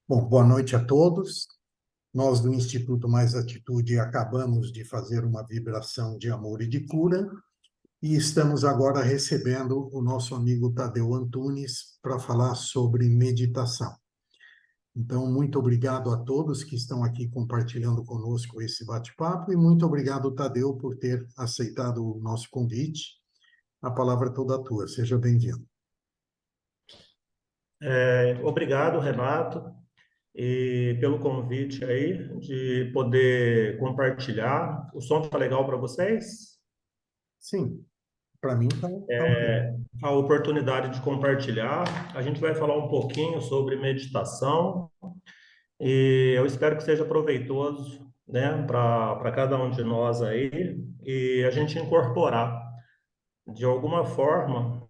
Bom, boa noite a todos. Nós do Instituto Mais Atitude acabamos de fazer uma vibração de amor e de cura e estamos agora recebendo o nosso amigo Tadeu Antunes para falar sobre meditação. Então, muito obrigado a todos que estão aqui compartilhando conosco esse bate-papo e muito obrigado, Tadeu, por ter aceitado o nosso convite. A palavra é toda tua. Seja bem-vindo. Obrigado, Renato, e pelo convite aí de poder compartilhar. O som está legal para vocês? Sim, para mim tá ok. A oportunidade de compartilhar. A gente vai falar um pouquinho sobre meditação e eu espero que seja proveitoso, né, para cada um de nós aí e a gente incorporar de alguma forma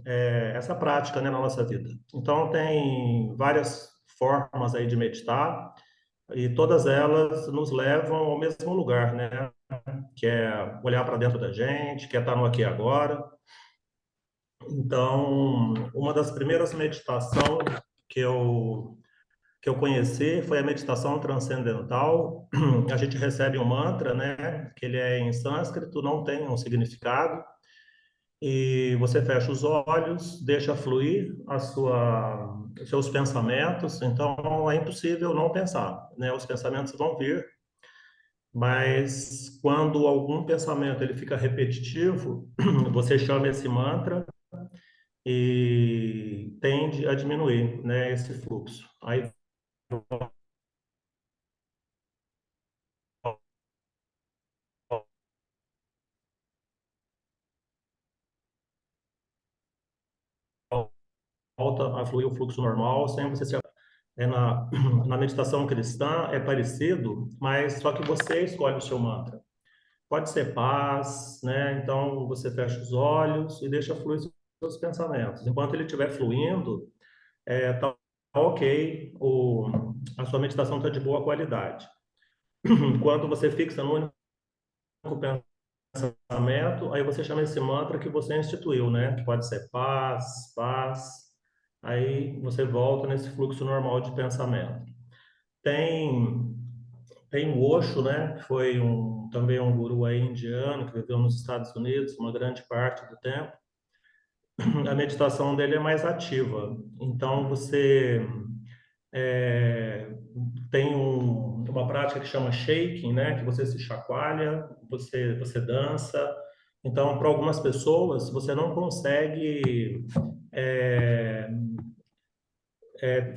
essa prática, né, na nossa vida. Então, tem várias formas aí de meditar. E todas elas nos levam ao mesmo lugar, né? Que é olhar para dentro da gente, que é estar no aqui e agora. Então, uma das primeiras meditações que eu, que eu conheci foi a meditação transcendental. A gente recebe um mantra, né? Que ele é em sânscrito, não tem um significado. E você fecha os olhos, deixa fluir os seus pensamentos. Então, é impossível não pensar, né? Os pensamentos vão vir. Mas quando algum pensamento ele fica repetitivo, você chama esse mantra e tende a diminuir, né, esse fluxo. Aí volta a fluir o fluxo normal, sem você se... na meditação cristã é parecido, mas só que você escolhe o seu mantra. Pode ser paz, né? Então você fecha os olhos e deixa fluir os seus pensamentos. Enquanto ele estiver fluindo, tá ok, a sua meditação está de boa qualidade. Quando você fixa no único pensamento, aí você chama esse mantra que você instituiu, né? Que pode ser paz, paz. Aí você volta nesse fluxo normal de pensamento. Tem, tem o Osho, né? Que foi também um guru aí indiano que viveu nos Estados Unidos uma grande parte do tempo. A meditação dele é mais ativa. Então você é, tem uma prática que chama shaking, né? Que você se chacoalha, você dança. Então, para algumas pessoas, você não consegue é,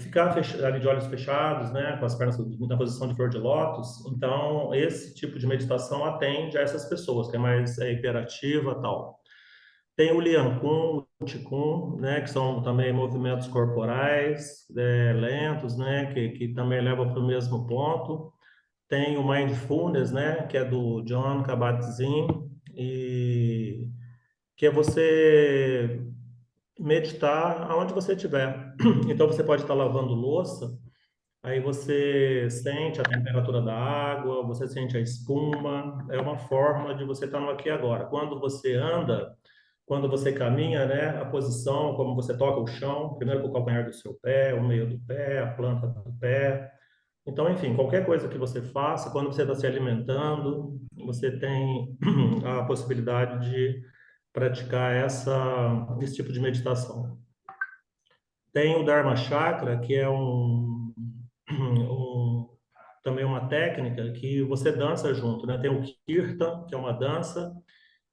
ficar ali de olhos fechados, né? Com as pernas na posição de flor de lótus. Então, esse tipo de meditação atende a essas pessoas, que é mais hiperativa, tal. Tem o Lian Kun, o Qigong, né, que são também movimentos corporais lentos, né, que também levam para o mesmo ponto. Tem o Mindfulness, né, que é do John Kabat-Zinn, e que é você meditar aonde você estiver. Então você pode estar lavando louça, aí você sente a temperatura da água, você sente a espuma, é uma forma de você estar no aqui e agora. Quando você caminha, né, a posição, como você toca o chão, primeiro com o calcanhar do seu pé, o meio do pé, a planta do pé. Então, enfim, qualquer coisa que você faça, quando você está se alimentando, você tem a possibilidade de praticar esse tipo de meditação. Tem o Dharma Chakra, que é também uma técnica que você dança junto, né? Tem o Kirtan, que é uma dança,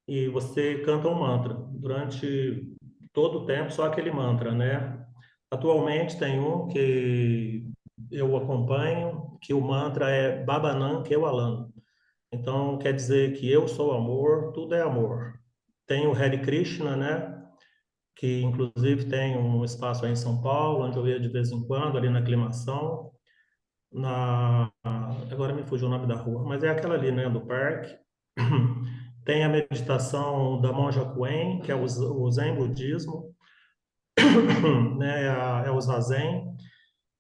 e você canta um mantra durante todo o tempo, só aquele mantra, né? Atualmente tem um que eu acompanho, que o mantra é Babanam Kevalam. Então, quer dizer que eu sou amor, tudo é amor. Tem o Hare Krishna, né? Que inclusive tem um espaço aí em São Paulo, onde eu ia de vez em quando, ali na Aclimação, agora me fugiu o nome da rua, mas é aquela ali, né, do parque. Tem a meditação da monja Coen, que é o Zen budismo, né, é o Zazen.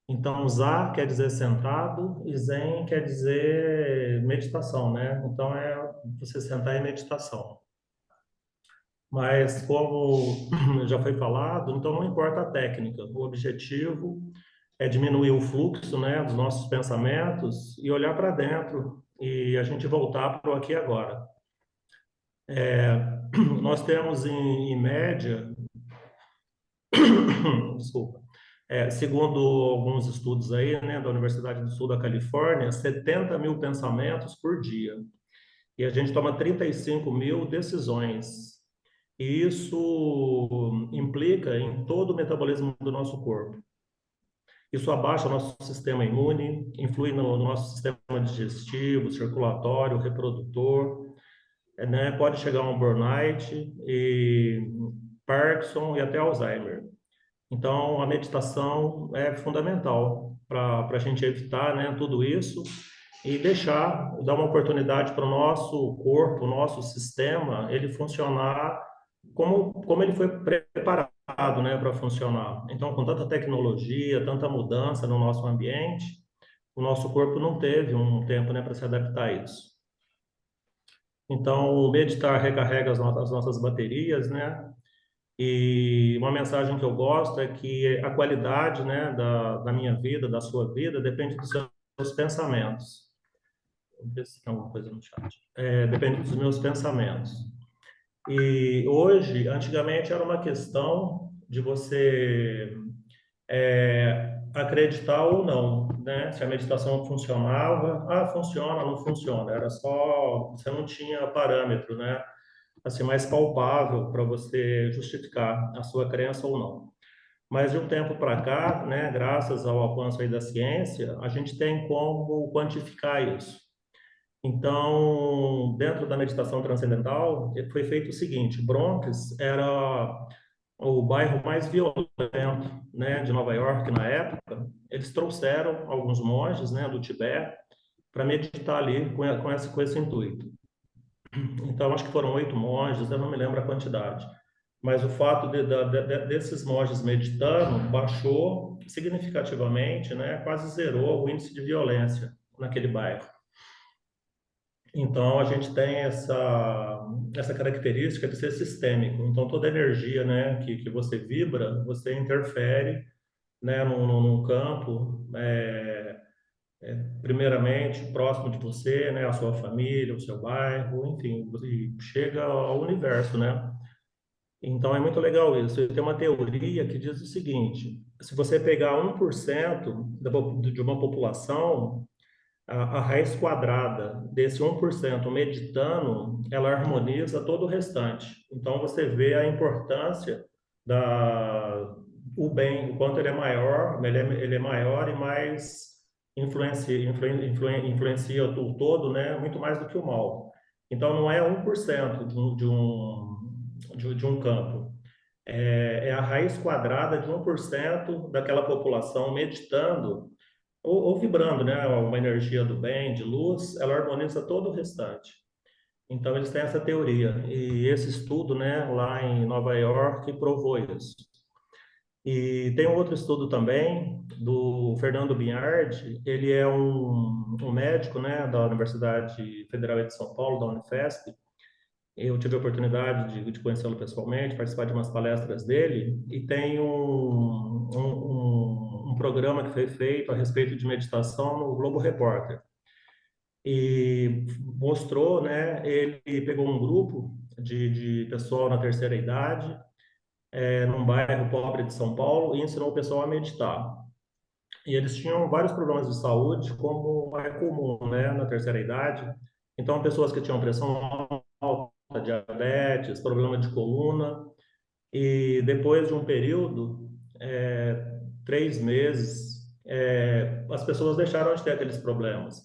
Então, Za quer dizer sentado e Zen quer dizer meditação, né? Então, é você sentar em meditação. Mas, como já foi falado, então não importa a técnica, o objetivo é diminuir o fluxo, né, dos nossos pensamentos e olhar para dentro e a gente voltar para o aqui e agora. Nós temos, em média, desculpa, segundo alguns estudos aí, né, da Universidade do Sul da Califórnia, 70 mil pensamentos por dia. E a gente toma 35 mil decisões. E isso implica em todo o metabolismo do nosso corpo. Isso abaixa o nosso sistema imune, influi no nosso sistema digestivo, circulatório, reprodutor, né? Pode chegar a um burnout, e Parkinson e até Alzheimer. Então, a meditação é fundamental para a gente evitar, né, tudo isso e dar uma oportunidade para o nosso corpo, o nosso sistema, ele funcionar como ele foi preparado, né, para funcionar. Então, com tanta tecnologia, tanta mudança no nosso ambiente, o nosso corpo não teve um tempo, né, para se adaptar a isso. Então, o meditar recarrega as nossas baterias, né? E uma mensagem que eu gosto é que a qualidade, né, da minha vida, da sua vida, depende dos seus pensamentos. Vamos ver se tem alguma coisa no chat. Depende dos meus pensamentos. E hoje, antigamente, era uma questão de você acreditar ou não, né? Se a meditação funcionava, funciona, não funciona. Era só, você não tinha parâmetro, né? Assim, mais palpável para você justificar a sua crença ou não. Mas de um tempo para cá, né, graças ao avanço aí da ciência, a gente tem como quantificar isso. Então, dentro da meditação transcendental, foi feito o seguinte: Bronx era o bairro mais violento, né, de Nova York na época. Eles trouxeram alguns monges, né, do Tibete para meditar ali com esse intuito. Então, acho que foram 8 monges, eu não me lembro a quantidade. Mas o fato desses monges meditando baixou significativamente, né, quase zerou o índice de violência naquele bairro. Então, a gente tem essa característica de ser sistêmico. Então, toda energia, né, que você vibra, você interfere, né, num campo, primeiramente, próximo de você, né, a sua família, o seu bairro, enfim, e chega ao universo, né? Então, é muito legal isso. Eu tenho uma teoria que diz o seguinte: se você pegar 1% de uma população, a raiz quadrada desse 1% meditando, ela harmoniza todo o restante. Então, você vê a importância o bem, o quanto ele é maior, ele é maior e mais influencia o todo, né? Muito mais do que o mal. Então, não é 1% de um campo. É a raiz quadrada de 1% daquela população meditando ou vibrando, né? Uma energia do bem, de luz, ela harmoniza todo o restante. Então, eles têm essa teoria. E esse estudo, né, lá em Nova York, provou isso. E tem um outro estudo também, do Fernando Binyardi. Ele é um médico, né, da Universidade Federal de São Paulo, da Unifesp. Eu tive a oportunidade de conhecê-lo pessoalmente, participar de umas palestras dele, e tem um programa que foi feito a respeito de meditação no Globo Repórter. E mostrou, né, ele pegou um grupo de pessoal na terceira idade, num bairro pobre de São Paulo, e ensinou o pessoal a meditar. E eles tinham vários problemas de saúde, como é comum, né, na terceira idade. Então, pessoas que tinham pressão alta, diabetes, problema de coluna, e depois de um período, 3 meses, as pessoas deixaram de ter aqueles problemas.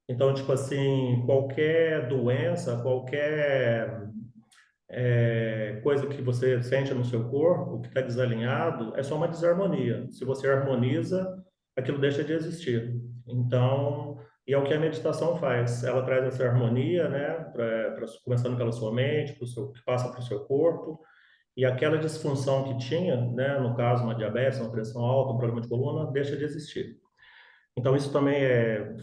Então, tipo assim, qualquer doença, qualquer coisa que você sente no seu corpo, que está desalinhado, é só uma desarmonia. Se você harmoniza, aquilo deixa de existir. Então, e é o que a meditação faz. Ela traz essa harmonia, né, começando pela sua mente, que passa para o seu corpo, e aquela disfunção que tinha, né, no caso, uma diabetes, uma pressão alta, um problema de coluna, deixa de existir. Então, isso também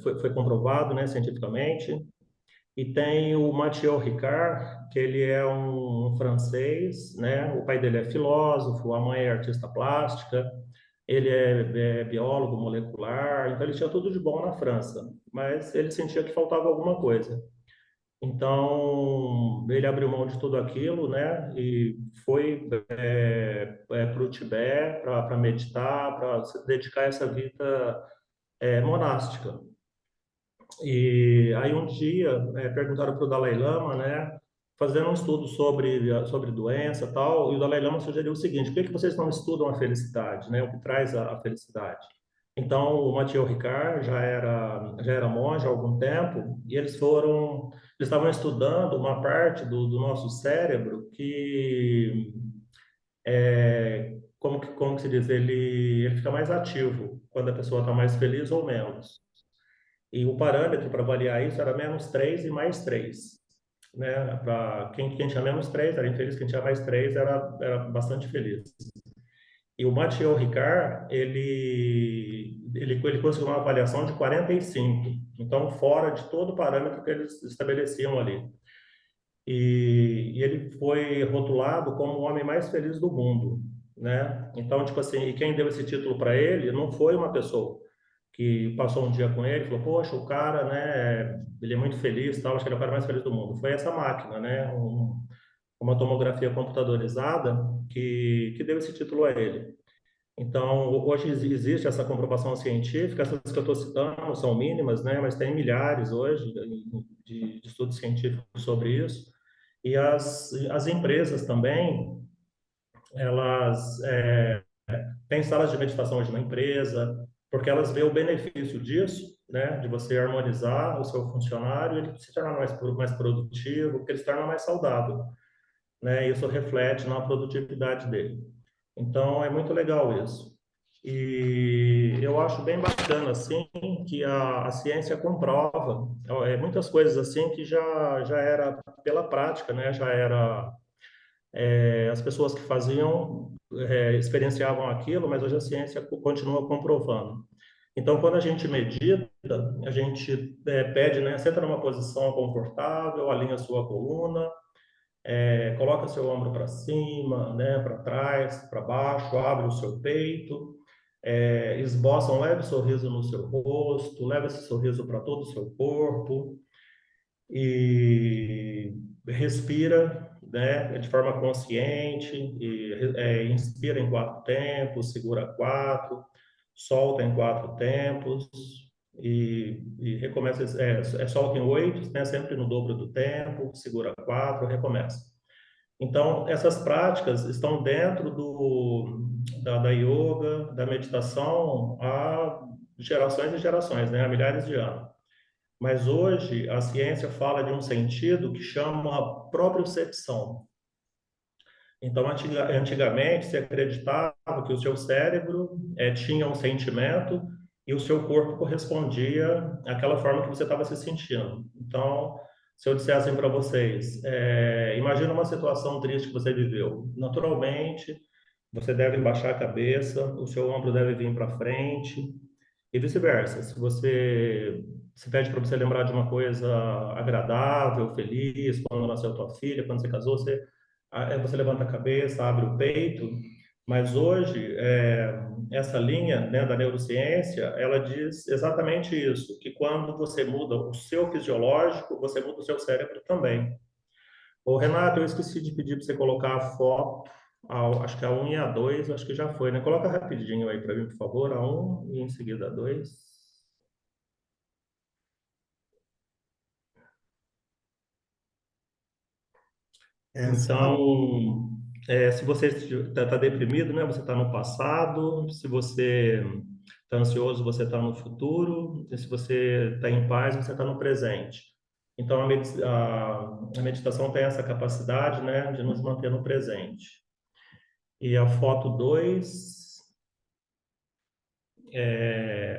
foi comprovado, né, cientificamente. E tem o Mathieu Ricard, que ele é um francês, né? O pai dele é filósofo, a mãe é artista plástica. Ele é biólogo molecular, então ele tinha tudo de bom na França, mas ele sentia que faltava alguma coisa. Então, ele abriu mão de tudo aquilo, né? E foi para o Tibete para meditar, para se dedicar a essa vida monástica. E aí um dia perguntaram para o Dalai Lama, né? Fazendo um estudo sobre doença e tal, e o Dalai Lama sugeriu o seguinte: por que que vocês não estudam a felicidade, né? O que traz a felicidade? Então, o Mathieu Ricard já era monge há algum tempo, e eles estavam estudando uma parte do nosso cérebro que, como que se diz, ele fica mais ativo quando a pessoa está mais feliz ou menos. E o parâmetro para avaliar isso era -3 e +3, né? Para quem tinha -3 era infeliz, quem tinha +3 era bastante feliz. E o Mathieu Ricard, ele conseguiu uma avaliação de 45, então fora de todo o parâmetro que eles estabeleciam ali. E ele foi rotulado como o homem mais feliz do mundo, né? Então, tipo assim, e quem deu esse título para ele não foi uma pessoa que passou um dia com ele e falou: poxa, o cara, né, ele é muito feliz, tal, acho que ele é o cara mais feliz do mundo. Foi essa máquina, né, uma tomografia computadorizada que deu esse título a ele. Então, hoje existe essa comprovação científica, essas que eu estou citando são mínimas, né, mas tem milhares hoje de estudos científicos sobre isso. E as empresas também, elas têm salas de meditação hoje na empresa, porque elas veem o benefício disso, né, de você harmonizar o seu funcionário, ele se tornar mais produtivo, porque ele se torna mais saudável, né, e isso reflete na produtividade dele. Então, é muito legal isso. E eu acho bem bacana, assim, que a ciência comprova muitas coisas, assim, que já era pela prática, né? Já era as pessoas que faziam, experienciavam aquilo, mas hoje a ciência continua comprovando. Então, quando a gente medita, a gente pede, né? Senta numa posição confortável, alinha a sua coluna, coloca seu ombro para cima, né, para trás, para baixo, abre o seu peito, esboça um leve sorriso no seu rosto, leva esse sorriso para todo o seu corpo e respira, né, de forma consciente, inspira em 4 tempos, segura 4, solta em 4 tempos e recomeça, solta em 8, né, sempre no dobro do tempo, segura 4, recomeça. Então, essas práticas estão dentro da yoga, da meditação há gerações e gerações, né? Há milhares de anos. Mas hoje a ciência fala de um sentido que chama propriocepção. Então, antigamente se acreditava que o seu cérebro tinha um sentimento e o seu corpo correspondia àquela forma que você estava se sentindo. Então, se eu dissesse para vocês, imagina uma situação triste que você viveu. Naturalmente, você deve baixar a cabeça, o seu ombro deve vir para frente e vice-versa. Se você se pede para você lembrar de uma coisa agradável, feliz, quando nasceu tua filha, quando você casou, você levanta a cabeça, abre o peito, mas hoje essa linha, né, da neurociência, ela diz exatamente isso, que quando você muda o seu fisiológico, você muda o seu cérebro também. Ô, Renato, eu esqueci de pedir para você colocar a foto, acho que a 1 e a 2, acho que já foi, né? Coloca rapidinho aí para mim, por favor, a 1 e em seguida a 2. Essa é uma. Então, se você está deprimido, né, você está no passado. Se você está ansioso, você está no futuro. E se você está em paz, você está no presente. Então, a meditação tem essa capacidade, né, de nos manter no presente. E a foto 2,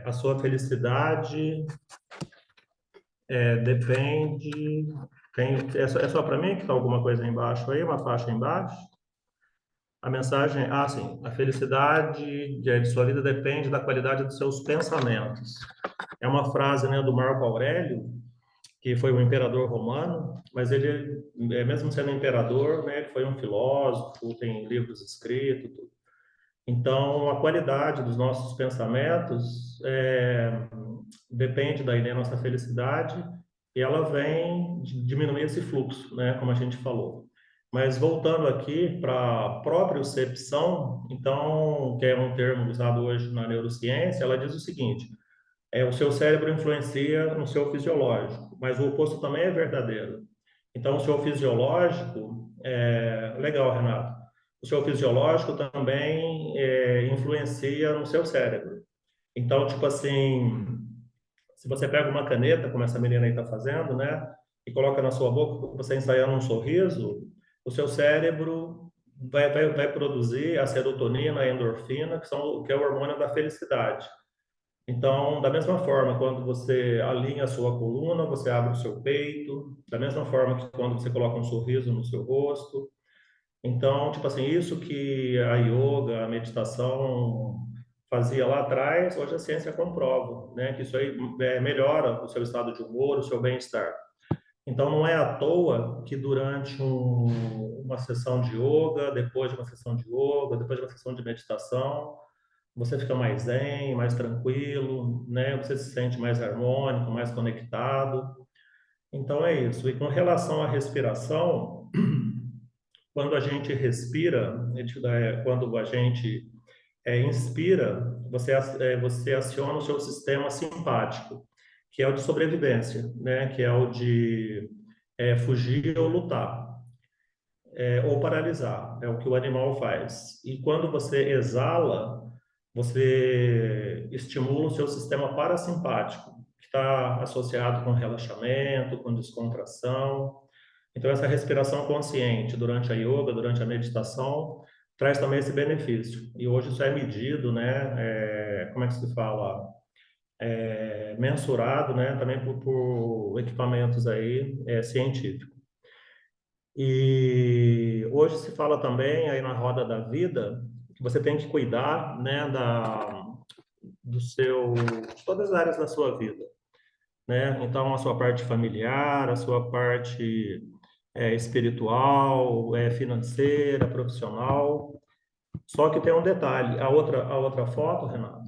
a sua felicidade depende. É só para mim que está alguma coisa aí embaixo aí, uma faixa embaixo? A mensagem, sim, a felicidade de sua vida depende da qualidade dos seus pensamentos. É uma frase, né, do Marco Aurélio, que foi um imperador romano, mas ele, mesmo sendo imperador, né, ele foi um filósofo, tem livros escritos, tudo. Então, a qualidade dos nossos pensamentos depende daí da nossa felicidade e ela vem de diminuir esse fluxo, né, como a gente falou. Mas voltando aqui para a propriocepção, então, que é um termo usado hoje na neurociência, ela diz o seguinte: o seu cérebro influencia no seu fisiológico, mas o oposto também é verdadeiro. Então, o seu fisiológico, legal, Renato, o seu fisiológico também influencia no seu cérebro. Então, tipo assim, se você pega uma caneta, como essa menina aí está fazendo, né, e coloca na sua boca, você ensaiando um sorriso, o seu cérebro vai produzir a serotonina, a endorfina, que é o hormônio da felicidade. Então, da mesma forma, quando você alinha a sua coluna, você abre o seu peito, da mesma forma que quando você coloca um sorriso no seu rosto. Então, tipo assim, isso que a yoga, a meditação fazia lá atrás, hoje a ciência comprova, né? Que isso aí melhora o seu estado de humor, o seu bem-estar. Então, não é à toa que durante uma sessão de yoga, depois de uma sessão de yoga, depois de uma sessão de meditação, você fica mais zen, mais tranquilo, né? Você se sente mais harmônico, mais conectado. Então é isso. E com relação à respiração, quando a gente respira, quando a gente inspira, você aciona o seu sistema simpático, que é o de sobrevivência, né? Que é o de fugir ou lutar, ou paralisar, é o que o animal faz. E quando você exala, você estimula o seu sistema parasimpático, que está associado com relaxamento, com descontração. Então, essa respiração consciente durante a yoga, durante a meditação, traz também esse benefício. E hoje isso é medido, né? Como é que se fala? Mensurado, né? Também por equipamentos aí científicos. E hoje se fala também aí na roda da vida que você tem que cuidar, né, de todas as áreas da sua vida, né? Então, a sua parte familiar, a sua parte espiritual, financeira, profissional. Só que tem um detalhe, a outra foto, Renato,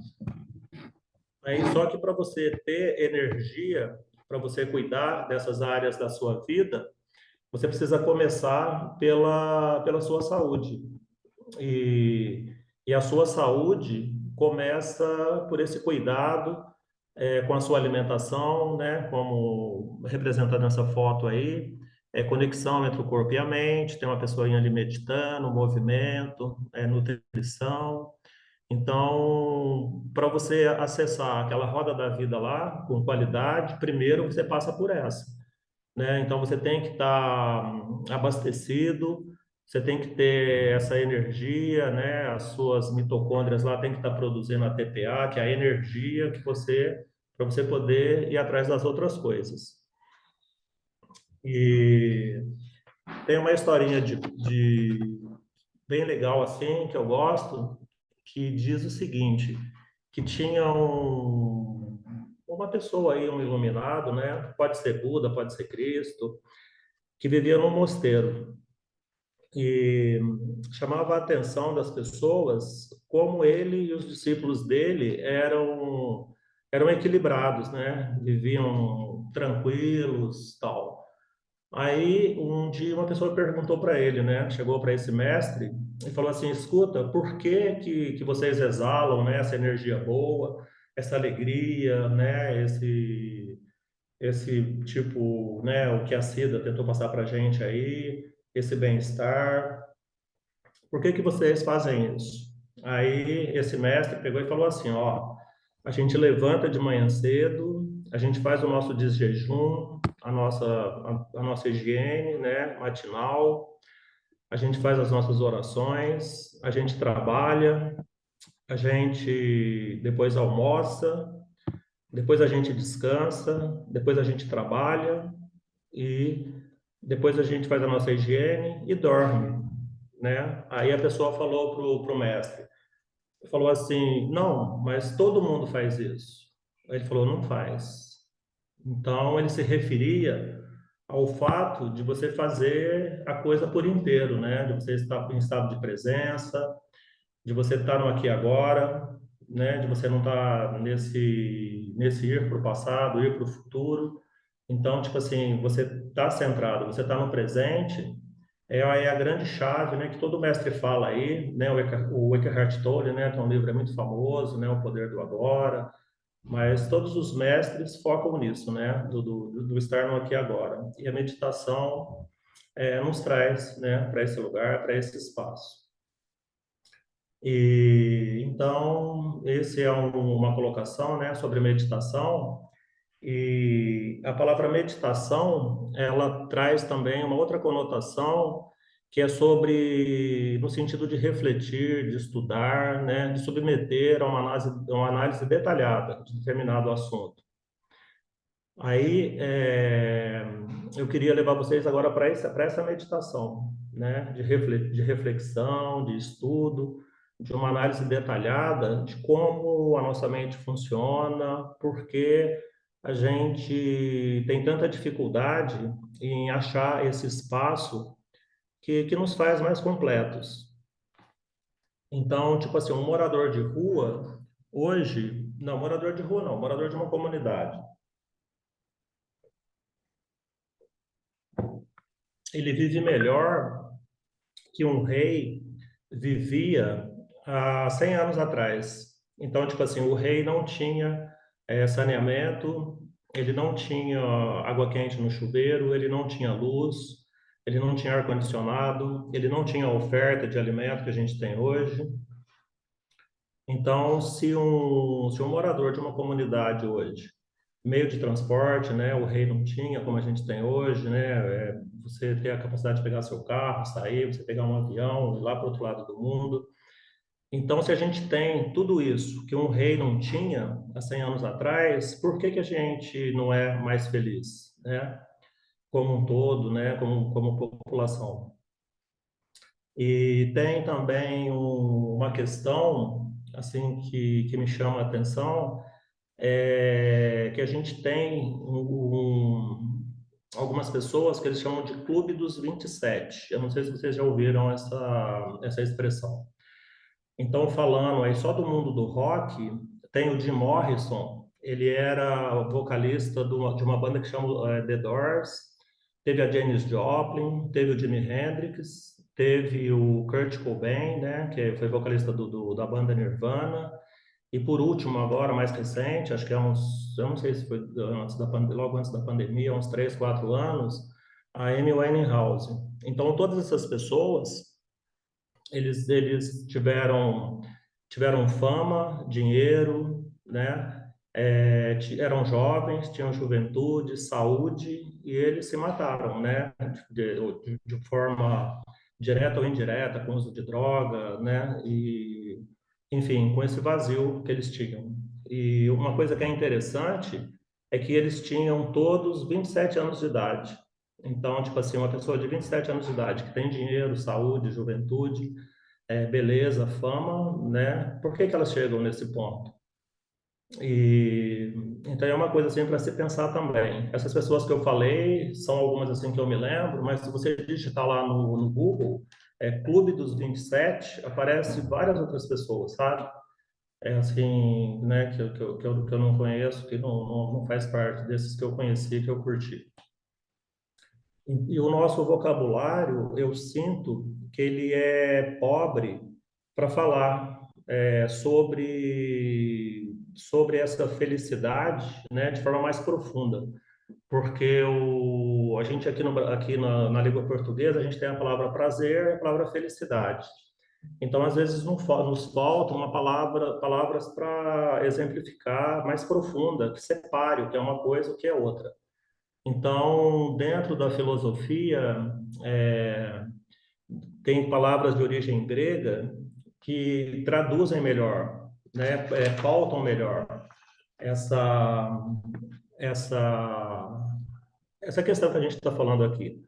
aí só que para você ter energia, para você cuidar dessas áreas da sua vida, você precisa começar pela sua saúde. E, e a sua saúde começa por esse cuidado com a sua alimentação, né? Como representado nessa foto aí, conexão entre o corpo e a mente, tem uma pessoinha ali meditando, movimento, nutrição. Então, para você acessar aquela roda da vida lá com qualidade, primeiro você passa por essa, né? Então você tem que estar abastecido, você tem que ter essa energia, né? As suas mitocôndrias lá tem que estar produzindo a TPA, que é a energia que para você poder ir atrás das outras coisas. E tem uma historinha bem legal assim que eu gosto, que diz o seguinte, que tinha uma pessoa aí, um iluminado, né? Pode ser Buda, pode ser Cristo, que vivia num mosteiro e chamava a atenção das pessoas como ele e os discípulos dele eram equilibrados, né? Viviam tranquilos, tal. Aí um dia uma pessoa perguntou para ele, né? Chegou para esse mestre e falou assim: escuta, por que vocês exalam, né? Essa energia boa, essa alegria, né? Esse tipo, né, o que a Cida tentou passar para a gente aí, esse bem-estar. Por que vocês fazem isso? Aí esse mestre pegou e falou assim, ó, a gente levanta de manhã cedo, a gente faz o nosso desjejum, a nossa higiene, né, matinal, a gente faz as nossas orações, a gente trabalha, a gente depois almoça, depois a gente descansa, depois a gente trabalha e depois a gente faz a nossa higiene e dorme, né? Aí a pessoa falou pro mestre, falou assim, não, mas todo mundo faz isso. Aí ele falou, não faz. Então ele se referia ao fato de você fazer a coisa por inteiro, né? De você estar em estado de presença, de você estar no aqui e agora, né? De você não estar nesse ir para o passado, ir para o futuro. Então, tipo assim, você está centrado, você está no presente, é a grande chave, né? Que todo mestre fala aí, né? O Eckhart Tolle, né? Que é um livro muito famoso, né? O Poder do Agora. Mas todos os mestres focam nisso, né? Do estar no aqui e agora. E a meditação nos traz, né? Para esse lugar, para esse espaço. E então, esse é uma colocação, né, sobre meditação. E a palavra meditação, ela traz também uma outra conotação que é sobre, no sentido de refletir, de estudar, né, de submeter a uma análise detalhada de determinado assunto. Aí, eu queria levar vocês agora para essa meditação, né, de reflexão, de estudo, de uma análise detalhada de como a nossa mente funciona, porque a gente tem tanta dificuldade em achar esse espaço que nos faz mais completos. Então, tipo assim, um morador de rua, hoje, não, morador de rua não, morador de uma comunidade, ele vive melhor que um rei vivia há 100 anos atrás. Então, tipo assim, o rei não tinha saneamento, ele não tinha água quente no chuveiro, ele não tinha luz, ele não tinha ar-condicionado, ele não tinha a oferta de alimento que a gente tem hoje. Então, se um morador de uma comunidade hoje, meio de transporte, né, o rei não tinha, como a gente tem hoje, né, você ter a capacidade de pegar seu carro, sair, você pegar um avião, ir lá para o outro lado do mundo. Então, se a gente tem tudo isso que um rei não tinha há 100 anos atrás, por que que a gente não é mais feliz, né, como um todo, né, como população? E tem também uma questão assim que me chama a atenção, que a gente tem algumas pessoas que eles chamam de Clube dos 27. Eu não sei se vocês já ouviram essa expressão. Então, falando aí só do mundo do rock, tem o Jim Morrison, ele era vocalista de uma banda que chama The Doors, teve a Janis Joplin, teve o Jimi Hendrix, teve o Kurt Cobain, né, que foi vocalista da banda Nirvana, e por último, agora, mais recente, acho que eu não sei se foi logo antes da pandemia, uns 3, 4 anos, a Amy Winehouse. Então, todas essas pessoas, eles tiveram fama, dinheiro, né? Eram jovens, tinham juventude, saúde, e eles se mataram, né? De forma direta ou indireta, com uso de droga, né? E, enfim, com esse vazio que eles tinham. E uma coisa que é interessante é que eles tinham todos 27 anos de idade. Então, tipo assim, uma pessoa de 27 anos de idade que tem dinheiro, saúde, juventude, beleza, fama, né? Por que que elas chegam nesse ponto? E então é uma coisa assim para se pensar também. Essas pessoas que eu falei são algumas assim que eu me lembro, mas se você digitar lá no Google, Clube dos 27, aparece várias outras pessoas, sabe? É assim, né, que eu não conheço, que não faz parte desses que eu conheci, que eu curti. E o nosso vocabulário, eu sinto que ele é pobre para falar sobre essa felicidade, né, de forma mais profunda. Porque a gente aqui na língua portuguesa, a gente tem a palavra prazer e a palavra felicidade. Então, às vezes, nos falta palavras para exemplificar mais profunda, que separe o que é uma coisa e o que é outra. Então, dentro da filosofia, é, tem palavras de origem grega que traduzem melhor, né? Pautam melhor essa, essa, essa questão que a gente está falando aqui.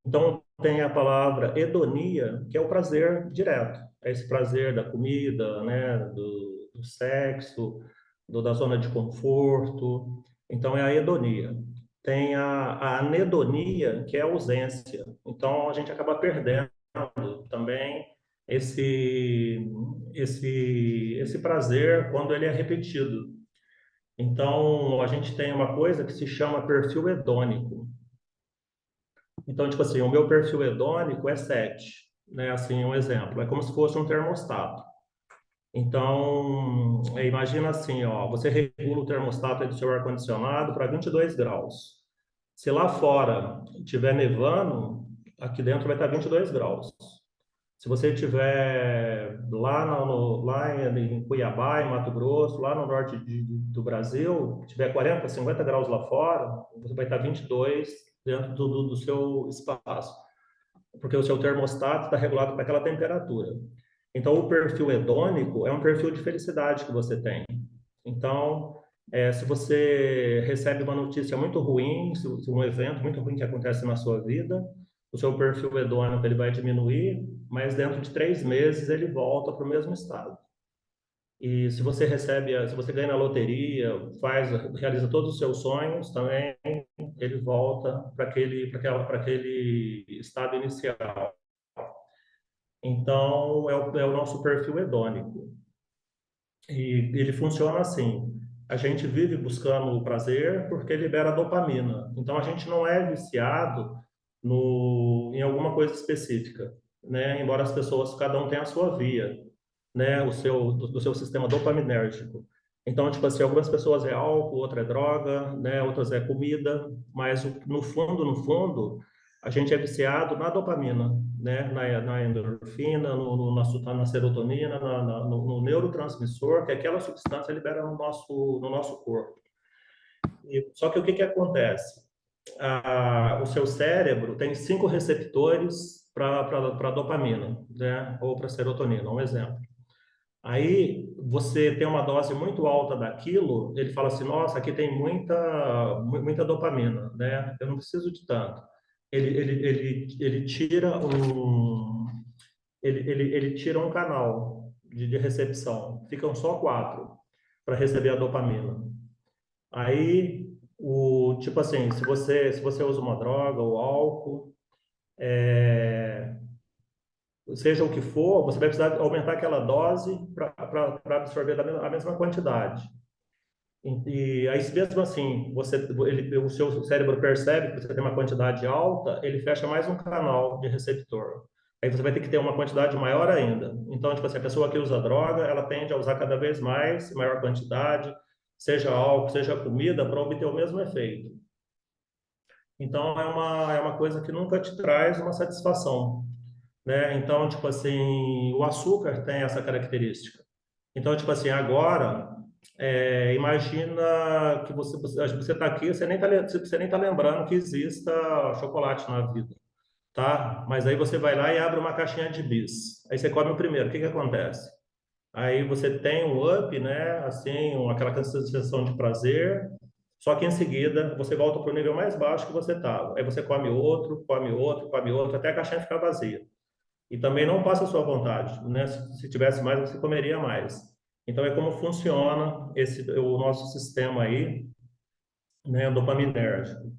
Então, tem a palavra hedonia, que é o prazer direto. É esse prazer da comida, né? Do sexo, da zona de conforto. Então, é a hedonia. Tem a anedonia, que é a ausência. Então, a gente acaba perdendo também esse prazer quando ele é repetido. Então, a gente tem uma coisa que se chama perfil hedônico. Então, tipo assim, o meu perfil hedônico é 7, né? Assim, um exemplo, é como se fosse um termostato. Então, imagina assim, ó, você regula o termostato aí do seu ar-condicionado para 22 graus. Se lá fora estiver nevando, aqui dentro vai estar 22 graus. Se você estiver lá em Cuiabá, em Mato Grosso, lá no norte do Brasil, tiver 40, 50 graus lá fora, você vai estar 22 dentro do seu espaço, porque o seu termostato está regulado para aquela temperatura. Então, o perfil hedônico é um perfil de felicidade que você tem. Então, se você recebe uma notícia muito ruim, se um evento muito ruim que acontece na sua vida, o seu perfil hedônico ele vai diminuir, mas dentro de 3 meses ele volta para o mesmo estado. E se você se você ganha na loteria, realiza todos os seus sonhos, também ele volta para aquele estado inicial. Então, é o nosso perfil hedônico. E ele funciona assim. A gente vive buscando o prazer porque libera dopamina. Então, a gente não é viciado em alguma coisa específica, né? Embora as pessoas, cada um tenha a sua via, né? Do seu sistema dopaminérgico. Então, tipo assim, algumas pessoas é álcool, outra é droga, né? Outras é comida, mas no fundo, a gente é viciado na dopamina, né? Na endorfina, na serotonina, no neurotransmissor, que é aquela substância libera no nosso corpo. Só que o que que acontece? O seu cérebro tem 5 receptores para dopamina, né? Ou para serotonina, um exemplo. Aí você tem uma dose muito alta daquilo, ele fala assim, nossa, aqui tem muita dopamina, né? Eu não preciso de tanto. Ele tira ele tira um canal de recepção. Ficam só 4 para receber a dopamina. Aí, tipo assim, se você usa uma droga ou álcool, seja o que for, você vai precisar aumentar aquela dose para absorver a mesma quantidade. E aí, se mesmo assim, o seu cérebro percebe que você tem uma quantidade alta, ele fecha mais um canal de receptor. Aí você vai ter que ter uma quantidade maior ainda. Então, tipo assim, a pessoa que usa droga, ela tende a usar cada vez mais, maior quantidade, seja álcool, seja comida, para obter o mesmo efeito. Então, é uma coisa que nunca te traz uma satisfação, né? Então, tipo assim, o açúcar tem essa característica. Então, tipo assim, agora, imagina que você está aqui, você nem tá lembrando que exista chocolate na vida, tá? Mas aí você vai lá e abre uma caixinha de bis. Aí você come o primeiro, o que que acontece? Aí você tem um up, né? Assim, aquela sensação de prazer, só que em seguida você volta para o nível mais baixo que você estava. Aí você come outro, come outro, come outro, até a caixinha ficar vazia. E também não passa a sua vontade, né? Se tivesse mais, você comeria mais. Então é como funciona o nosso sistema aí, né, dopaminérgico.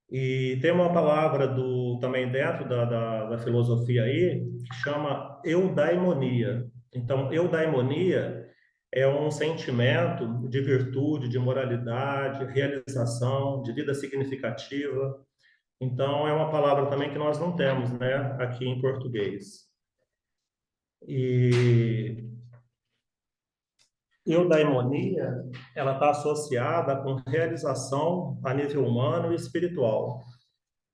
E tem uma palavra também dentro da filosofia aí que chama eudaimonia. Então, eudaimonia é um sentimento de virtude, de moralidade, realização, de vida significativa. Então, é uma palavra também que nós não temos, né, aqui em português. E eudaimonia, ela está associada com realização a nível humano e espiritual.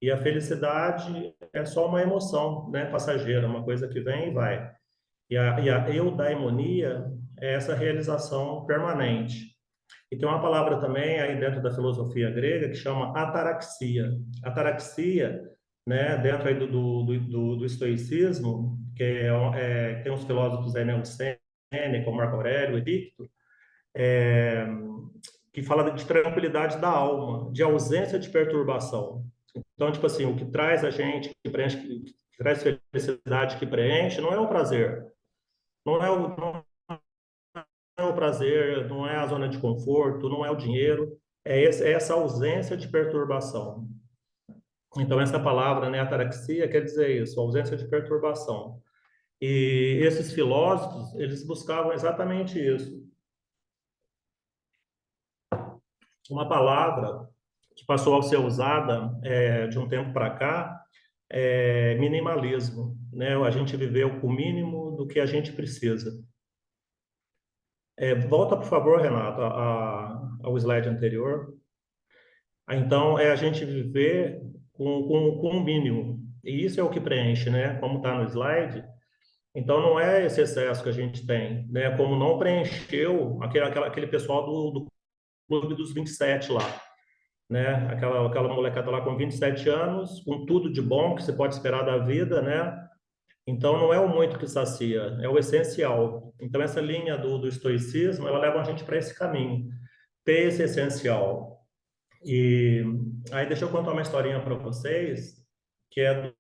E a felicidade é só uma emoção, né, passageira, uma coisa que vem e vai. E a eudaimonia é essa realização permanente. E tem uma palavra também aí dentro da filosofia grega que chama ataraxia. Ataraxia, né, dentro aí do estoicismo, que tem os filósofos aí, né, o Sêneca, o Marco Aurélio, o Epicteto, é, que fala de tranquilidade da alma, de ausência de perturbação. Então, tipo assim, o que traz a gente, que preenche, que traz felicidade, que preenche, não é o prazer, não é o prazer, não é a zona de conforto, não é o dinheiro, é essa ausência de perturbação. Então, essa palavra, né, ataraxia, quer dizer isso, ausência de perturbação. E esses filósofos, eles buscavam exatamente isso. Uma palavra que passou a ser usada de um tempo para cá é minimalismo, né? A gente viveu com o mínimo do que a gente precisa. Volta, por favor, Renato, ao slide anterior. Então, é a gente viver com o mínimo. E isso é o que preenche, né? Como está no slide. Então, não é esse excesso que a gente tem, né? Como não preencheu aquele pessoal do Clube dos 27 lá, né? Aquela molecada lá com 27 anos, com tudo de bom que você pode esperar da vida, né? Então, não é o muito que sacia, é o essencial. Então, essa linha do estoicismo, ela leva a gente para esse caminho, ter esse essencial. E aí, deixa eu contar uma historinha para vocês, que é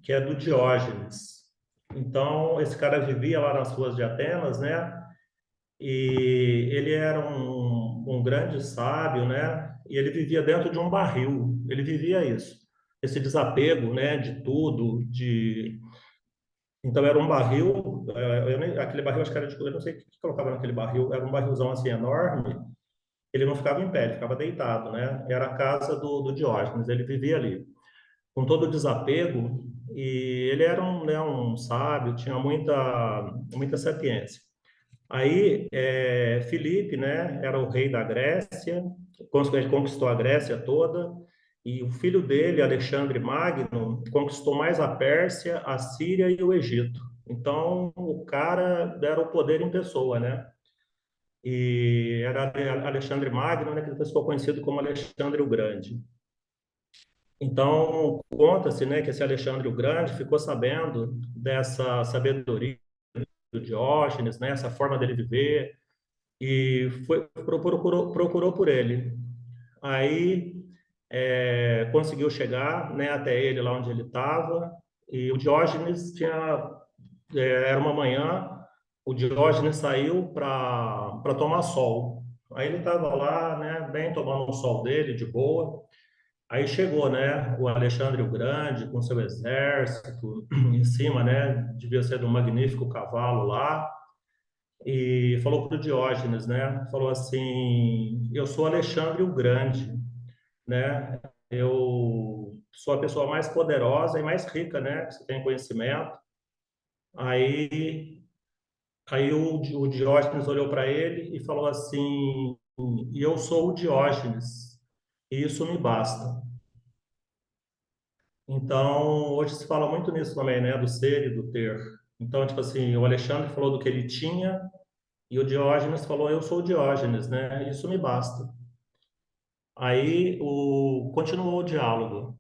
que é do Diógenes. Então, esse cara vivia lá nas ruas de Atenas, né? E ele era um grande sábio, né? E ele vivia dentro de um barril. Ele vivia isso, esse desapego, né? De tudo, de então era um barril. Aquele barril, acho que era de, eu não sei o que colocava naquele barril. Era um barrilzão assim enorme. Ele não ficava em pé, ele ficava deitado, né? Era a casa do Diógenes. Ele vivia ali com todo o desapego. E ele era um sábio, tinha muita sapiência. Aí, Filipe, né, era o rei da Grécia, ele conquistou a Grécia toda, e o filho dele, Alexandre Magno, conquistou mais a Pérsia, a Síria e o Egito. Então, o cara era o poder em pessoa, né? E era Alexandre Magno, né, que depois ficou conhecido como Alexandre o Grande. Então, conta-se, né, que esse Alexandre o Grande ficou sabendo dessa sabedoria do Diógenes, né, essa forma dele viver, e procurou por ele. Aí conseguiu chegar, né, até ele lá onde ele estava, e o Diógenes era uma manhã, o Diógenes saiu para tomar sol. Aí ele estava lá, né, bem tomando o sol dele, de boa. Aí chegou, né, o Alexandre o Grande com seu exército em cima, né, devia ser de um magnífico cavalo lá, e falou para o Diógenes, né? Falou assim: eu sou Alexandre o Grande, né? Eu sou a pessoa mais poderosa e mais rica, né? Que você tem conhecimento. Aí, aí o Diógenes olhou para ele e falou assim: e eu sou o Diógenes, e isso me basta. Então, hoje se fala muito nisso também, né? Do ser e do ter. Então, tipo assim, o Alexandre falou do que ele tinha. E o Diógenes falou: eu sou o Diógenes, né? Isso me basta. Aí continuou o diálogo.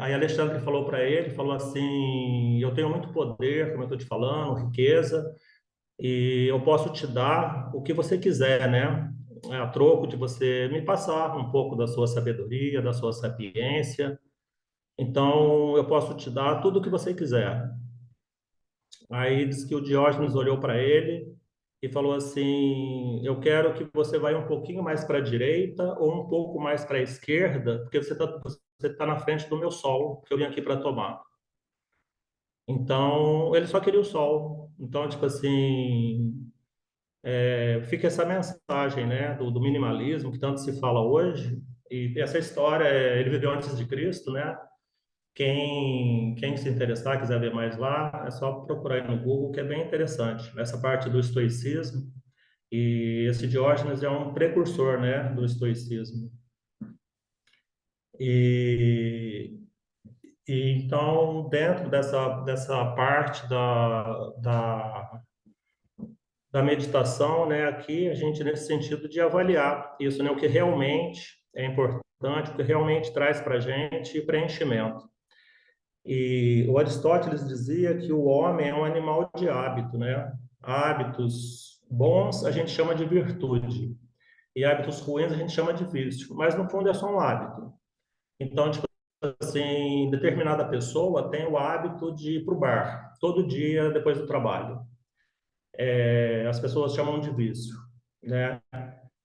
Aí Alexandre falou para ele, falou assim: eu tenho muito poder, como eu estou te falando, riqueza, e eu posso te dar o que você quiser, né? A troco de você me passar um pouco da sua sabedoria, da sua sapiência. Então, eu posso te dar tudo o que você quiser. Aí diz que o Diógenes olhou para ele e falou assim: eu quero que você vá um pouquinho mais para a direita ou um pouco mais para a esquerda, porque você tá na frente do meu sol, que eu vim aqui para tomar. Então, ele só queria o sol. Então, tipo assim, fica essa mensagem, né, do minimalismo que tanto se fala hoje. E essa história, ele viveu antes de Cristo, né? Quem se interessar, quiser ver mais lá, é só procurar aí no Google, que é bem interessante. Essa parte do estoicismo, e esse Diógenes é um precursor, né, do estoicismo. E, então, dentro dessa parte da meditação, né, aqui a gente, nesse sentido de avaliar isso, né, o que realmente é importante, o que realmente traz para a gente preenchimento. E o Aristóteles dizia que o homem é um animal de hábito, né? Hábitos bons a gente chama de virtude, e hábitos ruins a gente chama de vício, mas no fundo é só um hábito. Então, tipo assim, determinada pessoa tem o hábito de ir para o bar todo dia depois do trabalho. As pessoas chamam de vício, né?